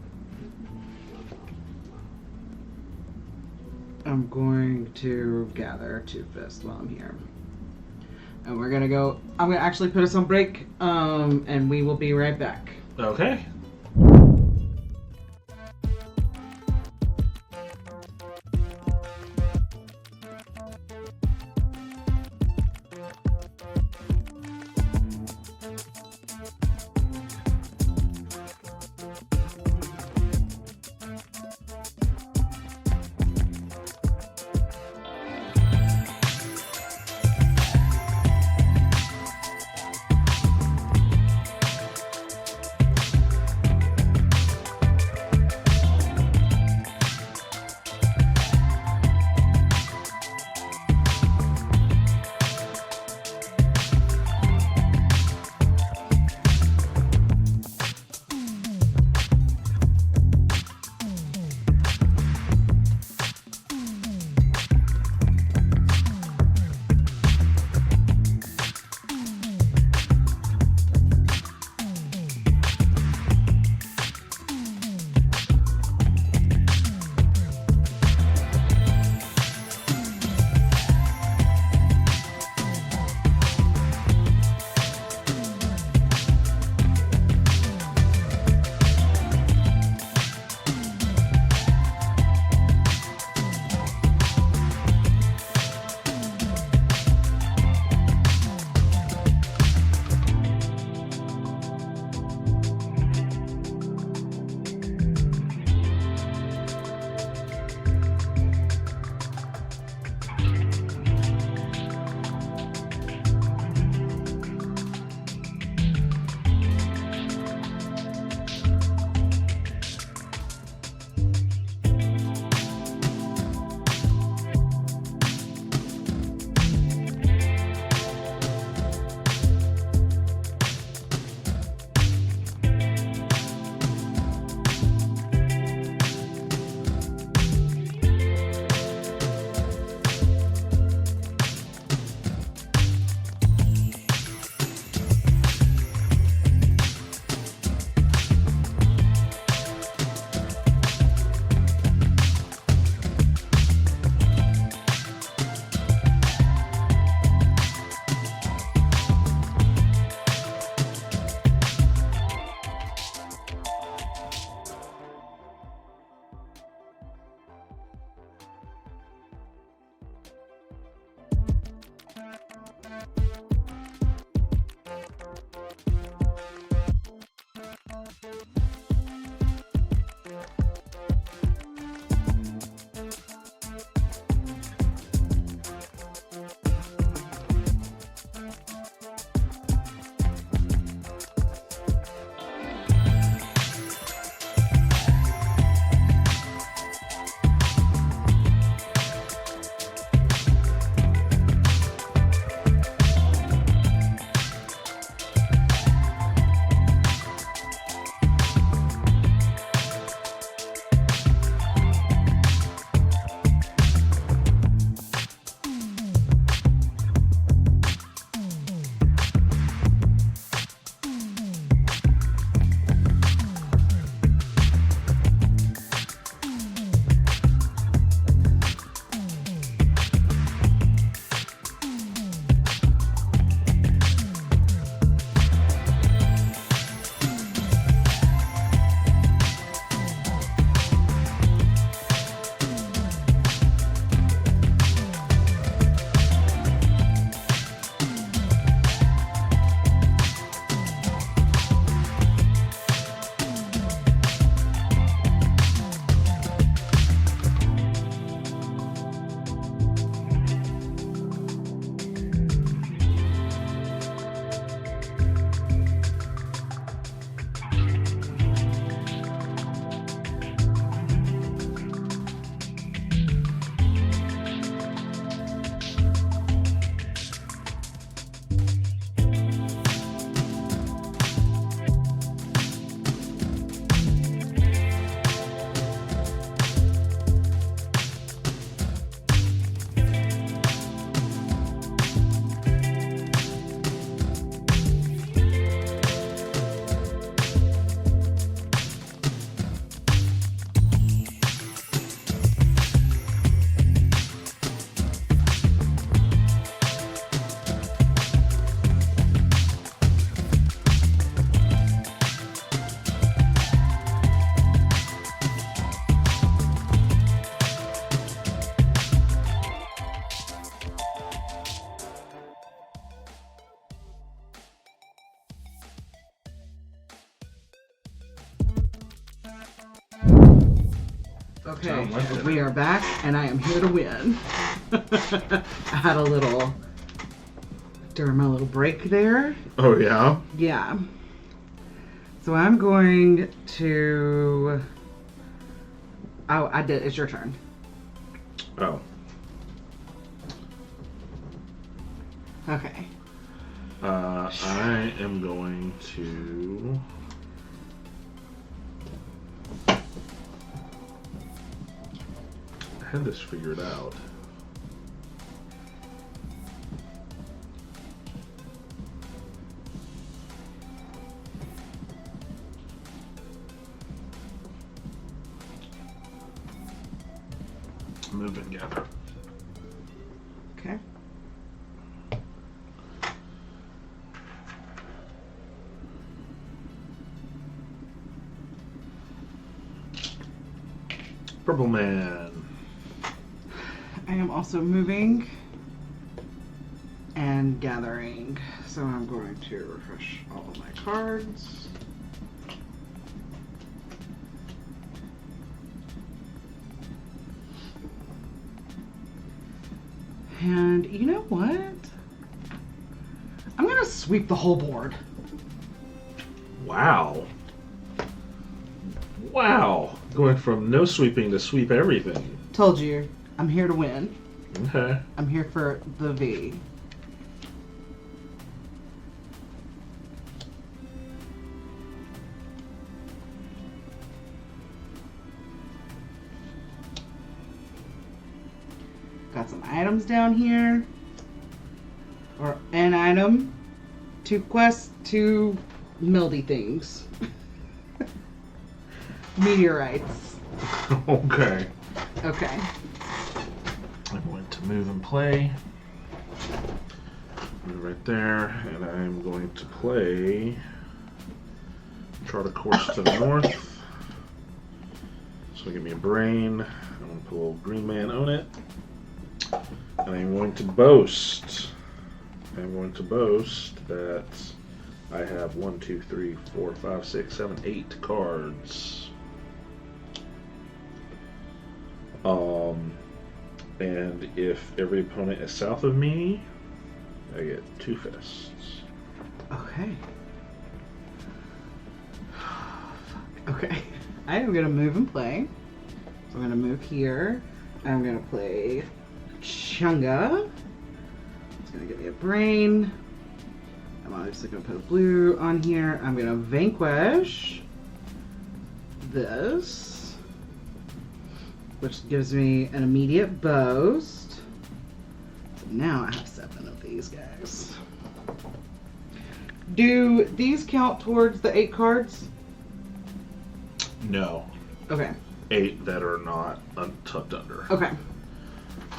going to gather 2 fists while I'm here. And we're gonna go, I'm gonna actually put us on break, and we will be right back. Okay. Okay, Sounds like it. we are back, and I am here to win. I had a little, during my little break there. Oh, yeah? Yeah. So I'm going to, oh, I did, it's your turn. Oh. Okay. I am going to... I had this figured out. Move and gather. Okay. Purple Man. I am also moving and gathering. So I'm going to refresh all of my cards. And you know what? I'm gonna sweep the whole board. Wow. Wow. Going from no sweeping to sweep everything. Told you, I'm here to win. Okay. I'm here for the V. Got some items down here. Or an item. 2 quests, 2 melody things. Meteorites. Okay. Okay. I'm going to move and play. Move right there, and I'm going to play. Chart a course to the north. So give me a brain. I'm going to put a little green man on it. And I'm going to boast. I'm going to boast that I have 1, 2, 3, 4, 5, 6, 7, 8 cards. And if every opponent is south of me, I get 2 fists. Okay. Okay. I am going to move and play. So I'm going to move here. I'm going to play Chunga. It's going to give me a brain. I'm obviously going to put a blue on here. I'm going to vanquish this, which gives me an immediate boast. So now I have 7 of these guys. Do these count towards the 8 cards? No. Okay. 8 that are not tucked under. Okay.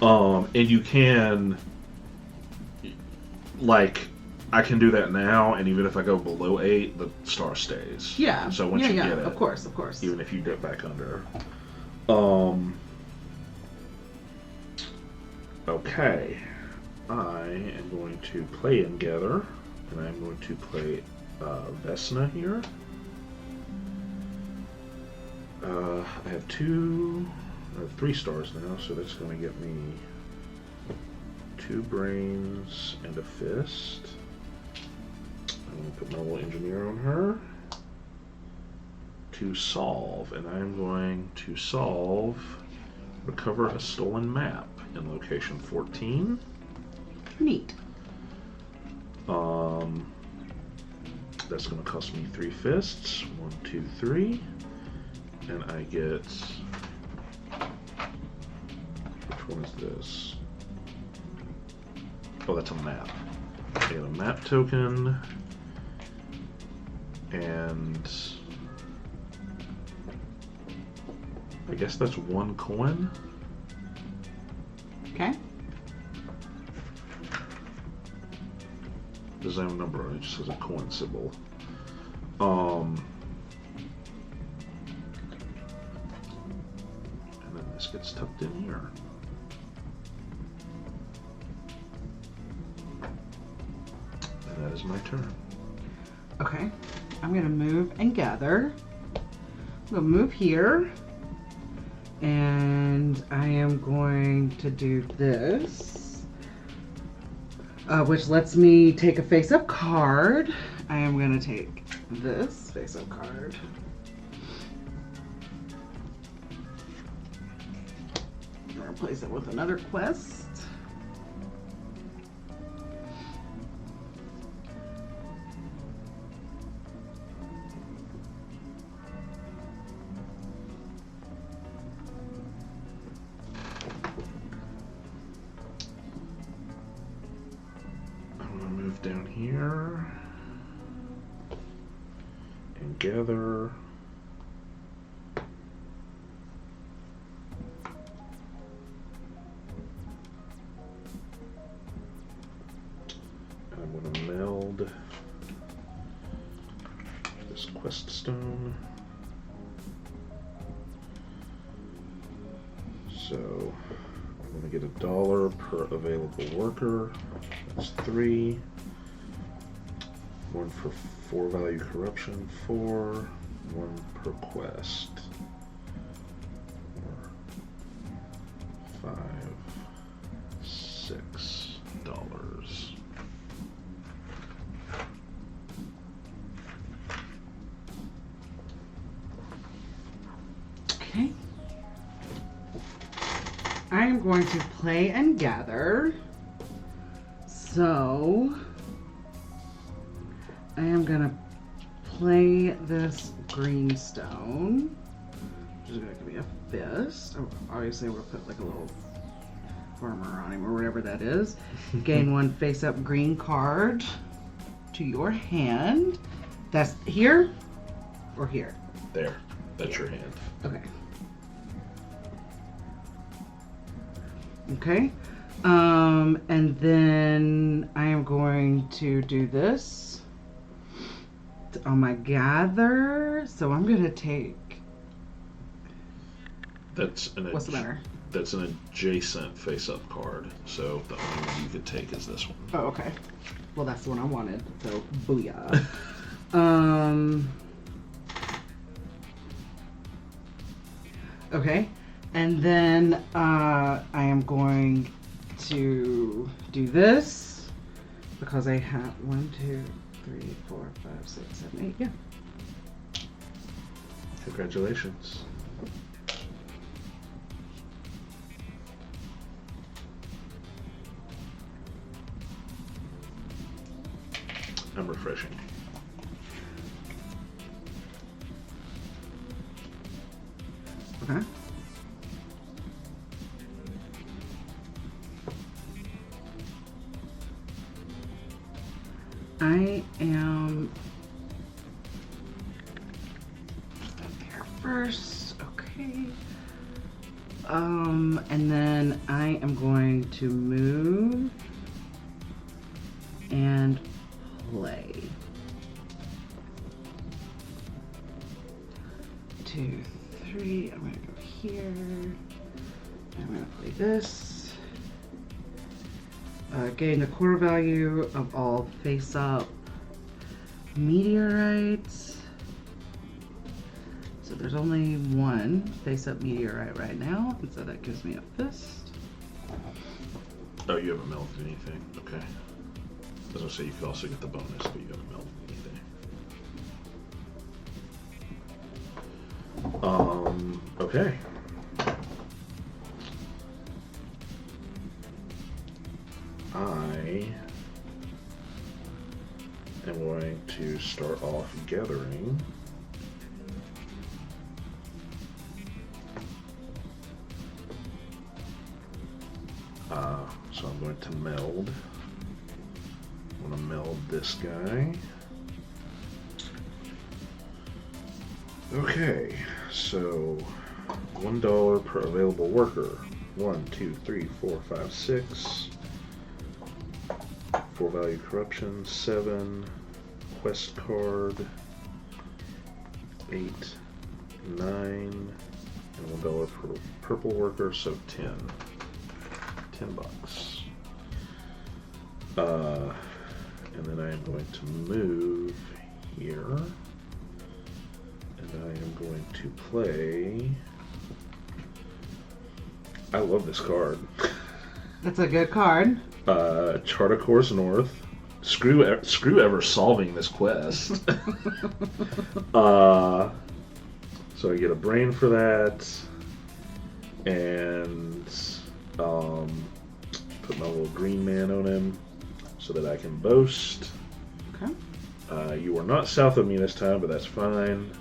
And you can, like, I can do that now, and even if I go below 8, the star stays. Yeah. So once yeah, you yeah. get it, Of course, of course. even if you dip back under. Okay. I am going to play and gather, and I'm going to play Vesna here. I have 3 stars now, so that's going to get me 2 brains and a fist. I'm going to put my little engineer on her to solve, and I'm going to solve recover a stolen map in location 14. Neat. That's going to cost me 3 fists. 1, 2, 3. And I get, which one is this? Oh, that's a map. I get a map token, and I guess that's 1 coin. Okay. There's no number, it just has a coin symbol. And then this gets tucked in here. And that is my turn. Okay. I'm going to move and gather. I'm going to move here. And I am going to do this, which lets me take a face-up card. I am going to take this face-up card. I'm going to replace it with another quest. Down here and gather. And I'm going to meld this quest stone. So I'm going to get $1 per available worker. That's 3. 1 for 4 value corruption, 4, 1 per quest. 4, 5, $6. Okay. I am going to play and gather. So I am gonna play this green stone, which is gonna give me a fist. Oh, obviously, we'll put like a little farmer on him or whatever that is. Gain 1 face-up green card to your hand. That's here or here? There. That's your hand. Okay. Okay. And then I am going to do this on my gather. So I'm going to take... What's the matter? That's an adjacent face-up card, so the only one you could take is this one. Oh, okay. Well, that's the one I wanted, so booyah. Okay, and then I am going to do this because I have 1, 2, 3, 4, 5, 6, 7, 8. Yeah. Congratulations. I'm refreshing. Okay. I am there first. Okay. And then I am going to move and play. 2, 3. I'm gonna go here. I'm gonna play this. Gain the core value of all face-up meteorites. So there's only 1 face-up meteorite right now, and so that gives me a fist. Oh, you haven't melted anything. Okay. I was gonna say you could also get the bonus, but you haven't melted anything. Okay. I am going to start off gathering. So I'm going to meld. I'm going to meld this guy. Okay, so $1 per available worker. 1, 2, 3, 4, 5, 6. 4 value corruption, 7. Quest card, 8, 9, and $1 per purple worker, so 10. $10. And then I am going to move here, and I am going to play I love this card. That's a good card. Chart a Course North. Screw ever solving this quest. So I get a brain for that, and put my little green man on him so that I can boast. Okay. You are not south of me this time, but that's fine.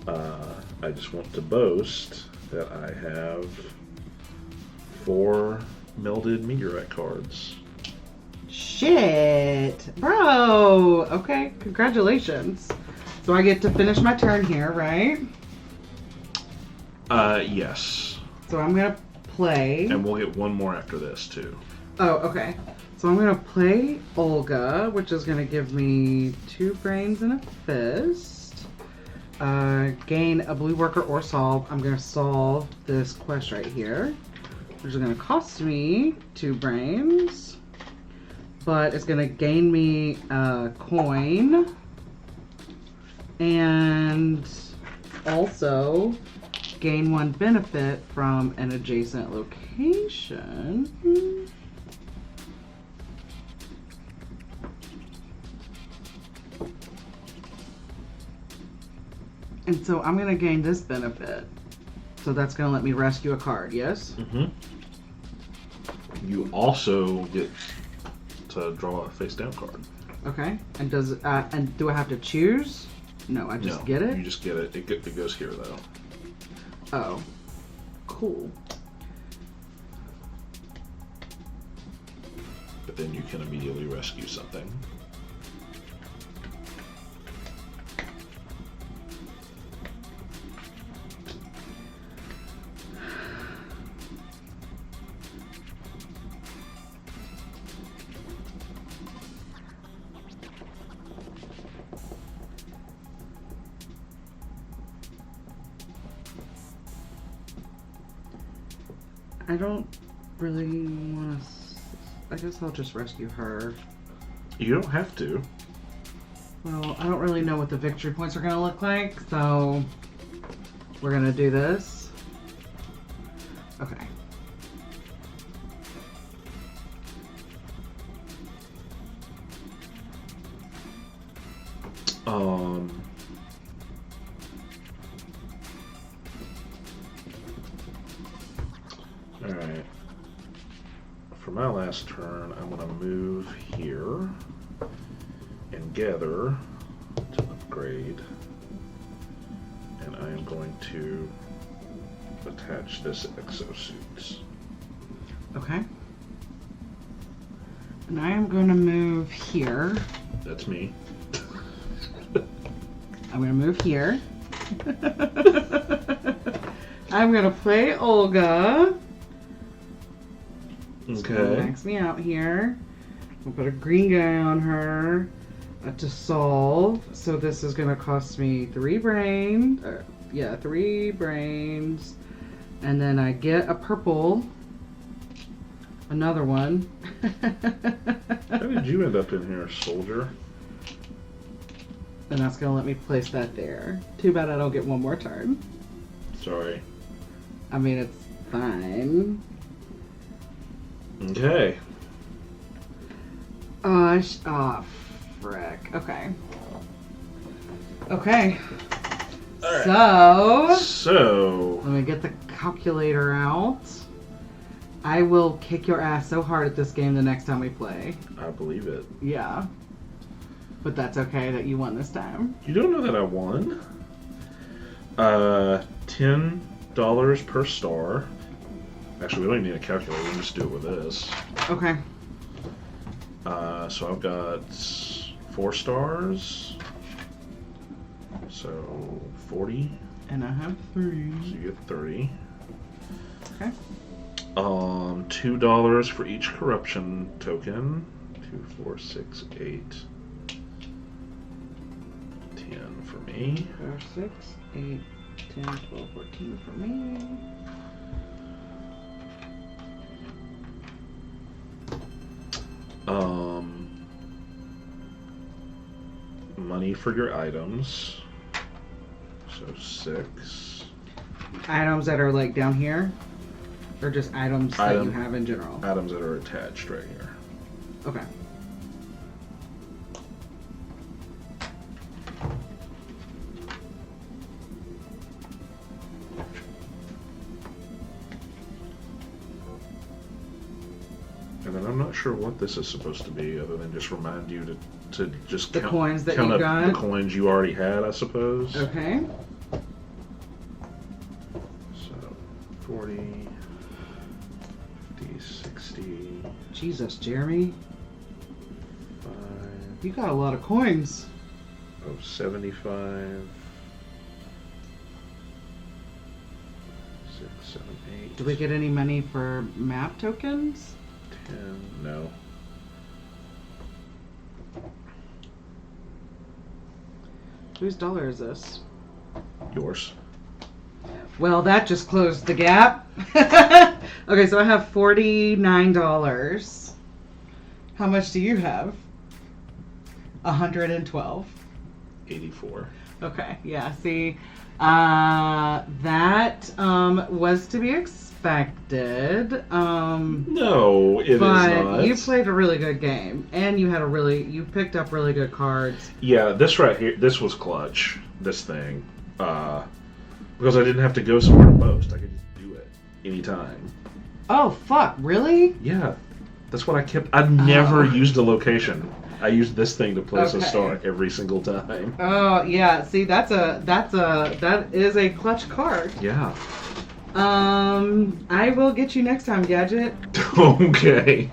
I just want to boast that I have 4 melded meteorite cards. Shit, bro. Okay, congratulations. So I get to finish my turn here, right? Yes. So I'm gonna play. And we'll get one more after this too. Oh, okay. So I'm gonna play Olga, which is gonna give me 2 brains and a fist. Gain a blue worker or solve. I'm gonna solve this quest right here, which is gonna cost me 2 brains, but it's gonna gain me a coin and also gain 1 benefit from an adjacent location. And so I'm going to gain this benefit. So that's going to let me rescue a card, yes? Mm-hmm. You also get to draw a face down card. Okay. And does and do I have to choose? No, I just get it? You just get it. It goes here though. Oh. Cool. But then you can immediately rescue something. I don't really want to... I guess I'll just rescue her. You don't have to. Well, I don't really know what the victory points are going to look like, so we're going to do this. Okay. Alright. For my last turn, I'm going to move here and gather to upgrade. And I am going to attach this exosuit. Okay. And I am going to move here. That's me. I'm going to move here. I'm going to play Olga. Okay. Max me out here. We'll put a green guy on her to solve. So this is going to cost me 3 brains. 3 brains. And then I get a purple. Another one. How did you end up in here, soldier? And that's going to let me place that there. Too bad I don't get one more turn. Sorry. I mean, it's fine. Okay. Frick. Okay. Okay. All right. So, let me get the calculator out. I will kick your ass so hard at this game the next time we play. I believe it. Yeah. But that's okay that you won this time. You don't know that I won. $10 per star. Actually, we don't even need a calculator. We can just do it with this. Okay. So I've got 4 stars. So 40. And I have 3. So you get 30. Okay. $2 for each corruption token. 2, 4, 6, 8, 10 for me. 4, 6, 8, 10, 12, 14 for me. Money for your items. So 6. Items that are like down here? Or just items that you have in general? Items that are attached right here. Okay. And then I'm not sure what this is supposed to be, other than just remind you to just the coins that count you up got? the coins you already had, I suppose. Okay. So, 40, 50, 60. Jesus, Jeremy. 5. You got a lot of coins. Oh, 75. 6, 7, 8. Do we get any money for map tokens? 10. No. Whose dollar is this? Yours. Well, that just closed the gap. Okay, so I have $49. How much do you have? 112. 84. Okay, yeah, see, that was to be expected. No, it is but not. you played a really good game, and you picked up really good cards. Yeah, this right here, this was clutch, this thing. Because I didn't have to go somewhere to post. I could just do it anytime. Oh, fuck, really? Yeah, that's what I've never used a location. I used this thing to place a star every single time. Oh, yeah, see, that is a clutch card. Yeah. I will get you next time, Gadget. Okay.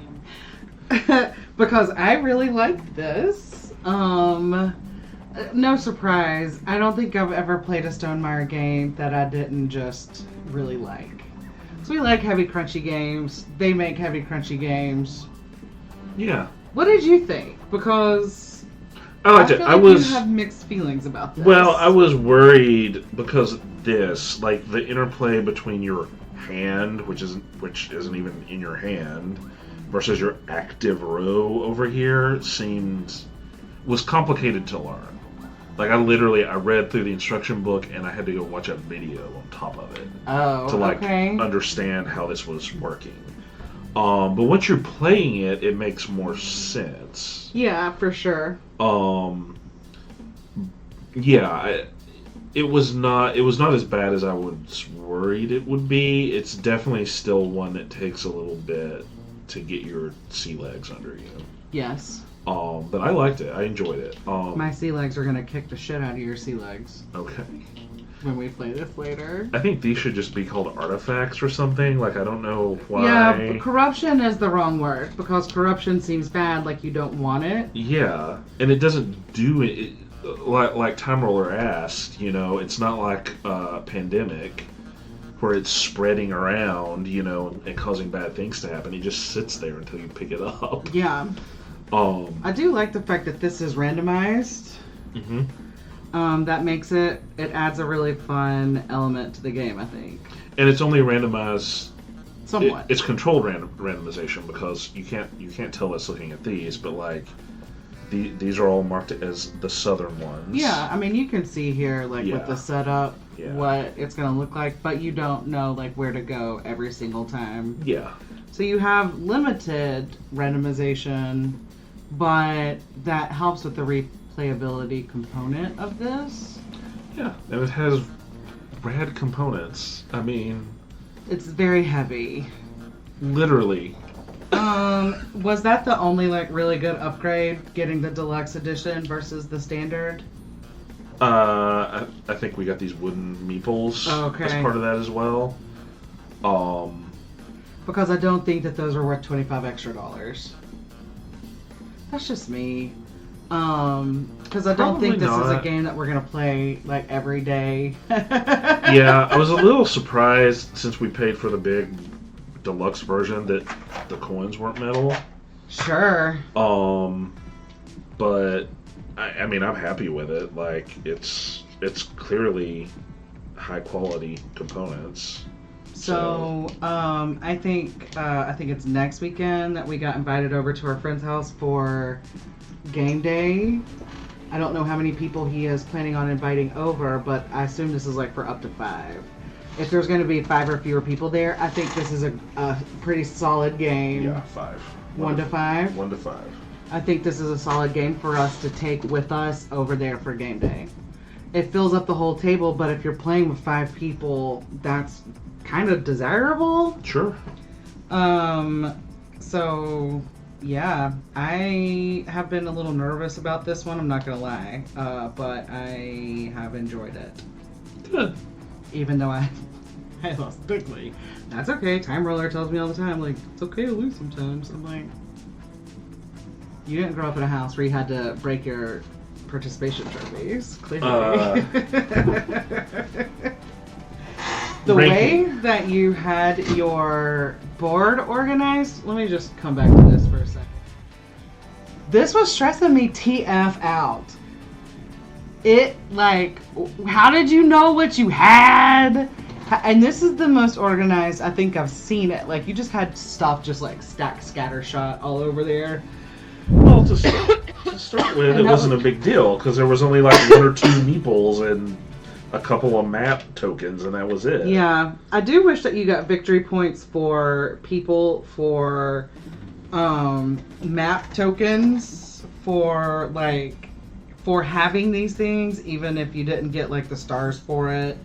Because I really like this. No surprise. I don't think I've ever played a Stonmaier game that I didn't just really like. So we like heavy, crunchy games. They make heavy, crunchy games. Yeah. What did you think? Because I liked it. You have mixed feelings about this. Well, I was worried because this, like the interplay between your hand, which isn't even in your hand, versus your active row over here, was complicated to learn. Like I read through the instruction book and I had to go watch a video on top of it to understand how this was working. But once you're playing it, it makes more sense. Yeah, for sure. Yeah, it was not as bad as I was worried it would be. It's definitely still one that takes a little bit to get your sea legs under you. Yes. But I liked it. I enjoyed it. My sea legs are gonna kick the shit out of your sea legs. Okay. When we play this later. I think these should just be called artifacts or something. Like, I don't know why. Yeah, corruption is the wrong word, because corruption seems bad, like you don't want it. Yeah, and it doesn't do it. Like Time Roller asked, it's not like Pandemic, where it's spreading around, and causing bad things to happen. It just sits there until you pick it up. Yeah. I do like the fact that this is randomized. Mm-hmm. That makes it adds a really fun element to the game, I think. And it's only randomized. Somewhat. It's controlled randomization because you can't tell us looking at these, but like these are all marked as the southern ones. Yeah, I mean you can see here with the setup what it's gonna look like, but you don't know where to go every single time. Yeah. So you have limited randomization, but that helps with the replayability component of this. Yeah, and it has rad components. I mean, it's very heavy. Literally. Was that the only really good upgrade, getting the deluxe edition versus the standard? I think we got these wooden meeples as part of that as well. Because I don't think that those are worth $25 extra. That's just me. Because I don't think this is a game that we're gonna play every day. Yeah, I was a little surprised since we paid for the big deluxe version that the coins weren't metal. Sure. But I mean, I'm happy with it. It's clearly high quality components. So I think it's next weekend that we got invited over to our friend's house for game day. I don't know how many people he is planning on inviting over, but I assume this is for up to 5. if there's going to be 5 or fewer people there, I think this is a pretty solid game. Yeah, 5. 1 to 5? 1 to 5. I think this is a solid game for us to take with us over there for game day. It fills up the whole table, but if you're playing with 5 people, that's kind of desirable. Sure. So, yeah, I have been a little nervous about this one, I'm not going to lie. But I have enjoyed it. Good. Even though I lost quickly. That's okay. Time Roller tells me all the time, like, it's okay to lose sometimes. I'm like, you didn't grow up in a house where you had to break your participation trophies, clearly. The way that you had your board organized, let me just come back to this for a second. This was stressing me TF out. It, like, how did you know what you had? And this is the most organized I think I've seen it. Like, you just had stuff just, like, stacked scattershot all over there. Well, to start with, it wasn't a big deal, because there was only, like, 1 or 2 meeples and a couple of map tokens, and that was it. Yeah. I do wish that you got victory points for people for map tokens for, like, for having these things, even if you didn't get, like, the stars for it.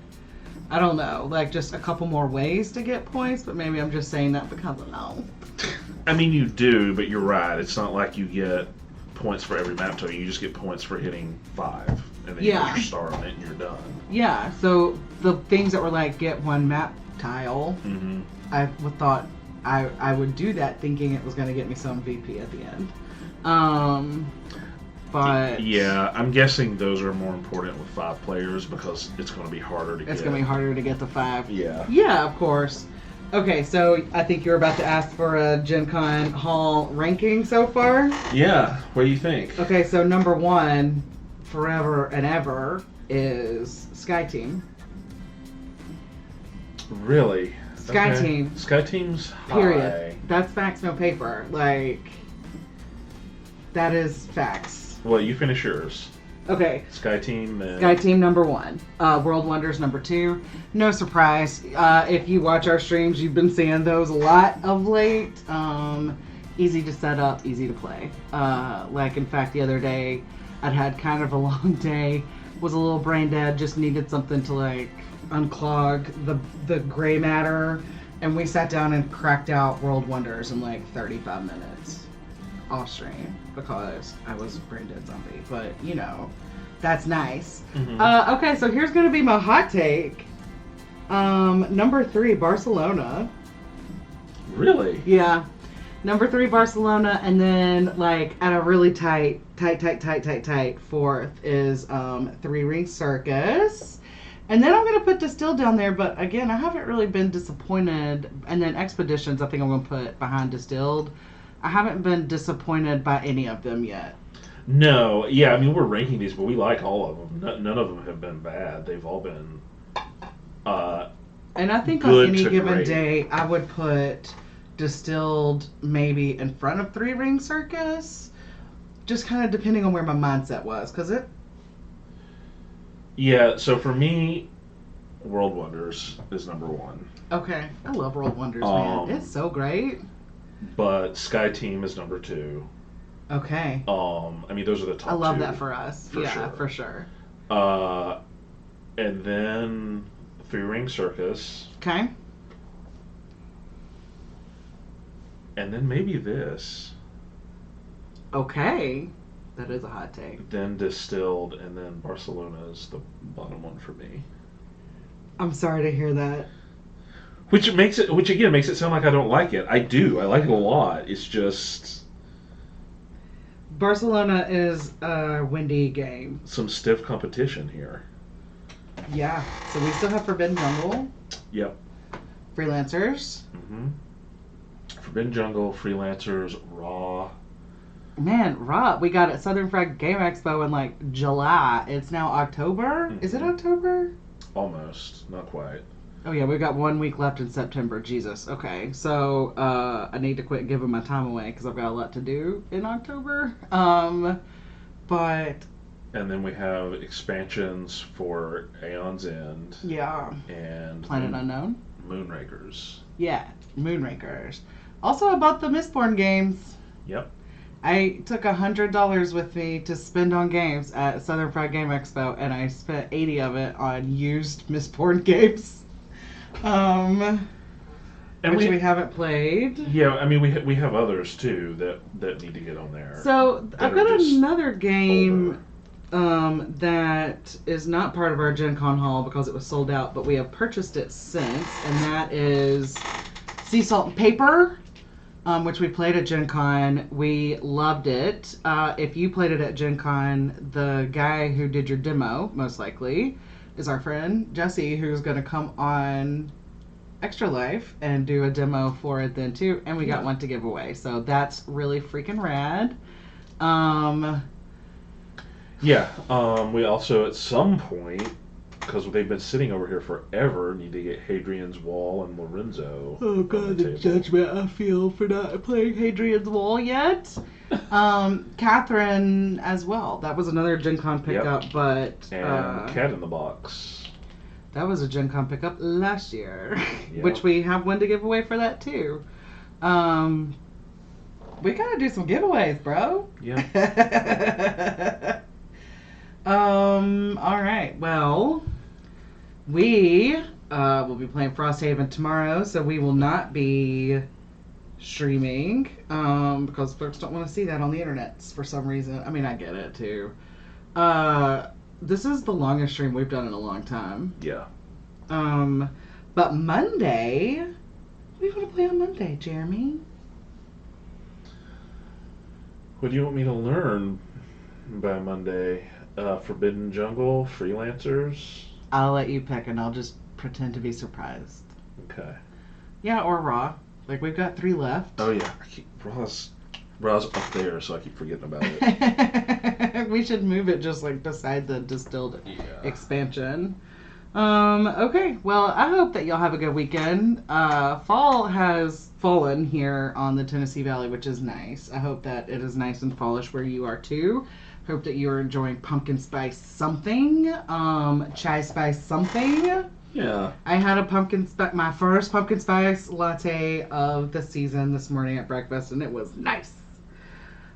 I don't know, like, just a couple more ways to get points, but maybe I'm just saying that because I know. I mean, you do, but you're right. It's not like you get points for every map token. You just get points for hitting 5, and then you put your star on it, and you're done. Yeah, so the things that were like, get 1 map tile, I thought I would do that thinking it was going to get me some VP at the end. But yeah, I'm guessing those are more important with 5 players because it's going to be harder to get. It's going to be harder to get the 5. Yeah. Yeah, of course. Okay, so I think you were about to ask for a Gen Con Hall ranking so far. Yeah, what do you think? Okay, so number 1, forever and ever, is Sky Team. Really? Sky Team. Sky Team's high. Period. That's facts, no paper. Like, that is facts. Well, you finish yours. Okay. Sky Team. Sky Team number 1. World Wonders number 2. No surprise. If you watch our streams, you've been seeing those a lot of late. Easy to set up, easy to play. Like, in fact, the other day, I'd had kind of a long day. Was a little brain dead. Just needed something to, like, unclog the gray matter. And we sat down and cracked out World Wonders in, like, 35 minutes. Off stream because I was brain dead zombie, but you know, that's nice. Okay, so here's gonna be my hot take. Number 3, Barcelona. Really? Yeah, number 3, Barcelona, and then like at a really tight 4th is 3 Ring Circus, and then I'm gonna put Distilled down there. But again, I haven't really been disappointed. And then Expeditions, I think I'm gonna put behind Distilled. I haven't been disappointed by any of them yet. No, yeah, I mean, we're ranking these, but we like all of them. None of them have been bad. They've all been and I think on any given day, I would put Distilled maybe in front of 3 Ring Circus, just kind of depending on where my mindset was, because it... Yeah, so for me, World Wonders is number 1. Okay, I love World Wonders, man. It's so great. But Sky Team is number 2. Okay. I mean, those are the top 2. I love that for us. For sure. And then 3 Ring Circus. Okay. And then maybe this. Okay. That is a hot take. Then Distilled, and then Barcelona is the bottom one for me. I'm sorry to hear that. Which again makes it sound like I don't like it. I do. I like it a lot. It's just Barcelona is a windy game. Some stiff competition here. Yeah. So we still have Forbidden Jungle. Yep. Freelancers. Forbidden Jungle, Freelancers, Raw. Man, Raw. We got at Southern Fried Game Expo in like July. It's now October. Is it October? Almost. Not quite. Oh yeah, we've got 1 week left in September. Jesus. Okay, so I need to quit giving my time away because I've got a lot to do in October. But And then we have expansions for Aeon's End Yeah. and Planet Unknown. Moonrakers. Yeah, Moonrakers. Also, I bought the Mistborn games. Yep. I took $100 with me to spend on games at Southern Fried Game Expo, and I spent 80 of it on used Mistborn games, And which we haven't played. Yeah, I mean we have others too that need to get on there. So I've got another game older. that is not part of our Gen Con haul because it was sold out, but we have purchased it since, and that is Sea Salt and Paper. Which we played at Gen Con. We loved it. If you played it at Gen Con, the guy who did your demo, most likely, is our friend Jesse, who's going to come on Extra Life and do a demo for it then too. And we got one to give away. So that's really freaking rad. We also at some point, because they've been sitting over here forever, need to get Hadrian's Wall and Lorenzo. Oh god, the judgment I feel for not playing Hadrian's Wall yet. Catherine as well. That was another Gen Con pickup, but and Cat in the Box. That was a Gen Con pickup last year, which we have one to give away for that too. We gotta do some giveaways, bro. Yeah. All right. Well, we will be playing Frosthaven tomorrow, so we will not be streaming because folks don't want to see that on the internet for some reason. I mean, I get it too. This is the longest stream we've done in a long time. Yeah. But Monday, what do you want to play on Monday, Jeremy? What do you want me to learn by Monday? Forbidden Jungle, Freelancers. I'll let you pick, and I'll just pretend to be surprised. Okay. Yeah, or Raw. Like, we've got 3 left. Oh yeah, Raw's up there, so I keep forgetting about it. We should move it just like beside the distilled expansion. Okay, well, I hope that y'all have a good weekend. Fall has fallen here on the Tennessee Valley, which is nice. I hope that it is nice and fallish where you are too. Hope that you're enjoying pumpkin spice something, chai spice something. Yeah. I had my first pumpkin spice latte of the season this morning at breakfast, and it was nice.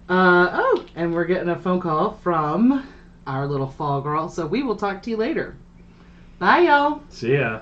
And we're getting a phone call from our little fall girl, so we will talk to you later. Bye, y'all. See ya.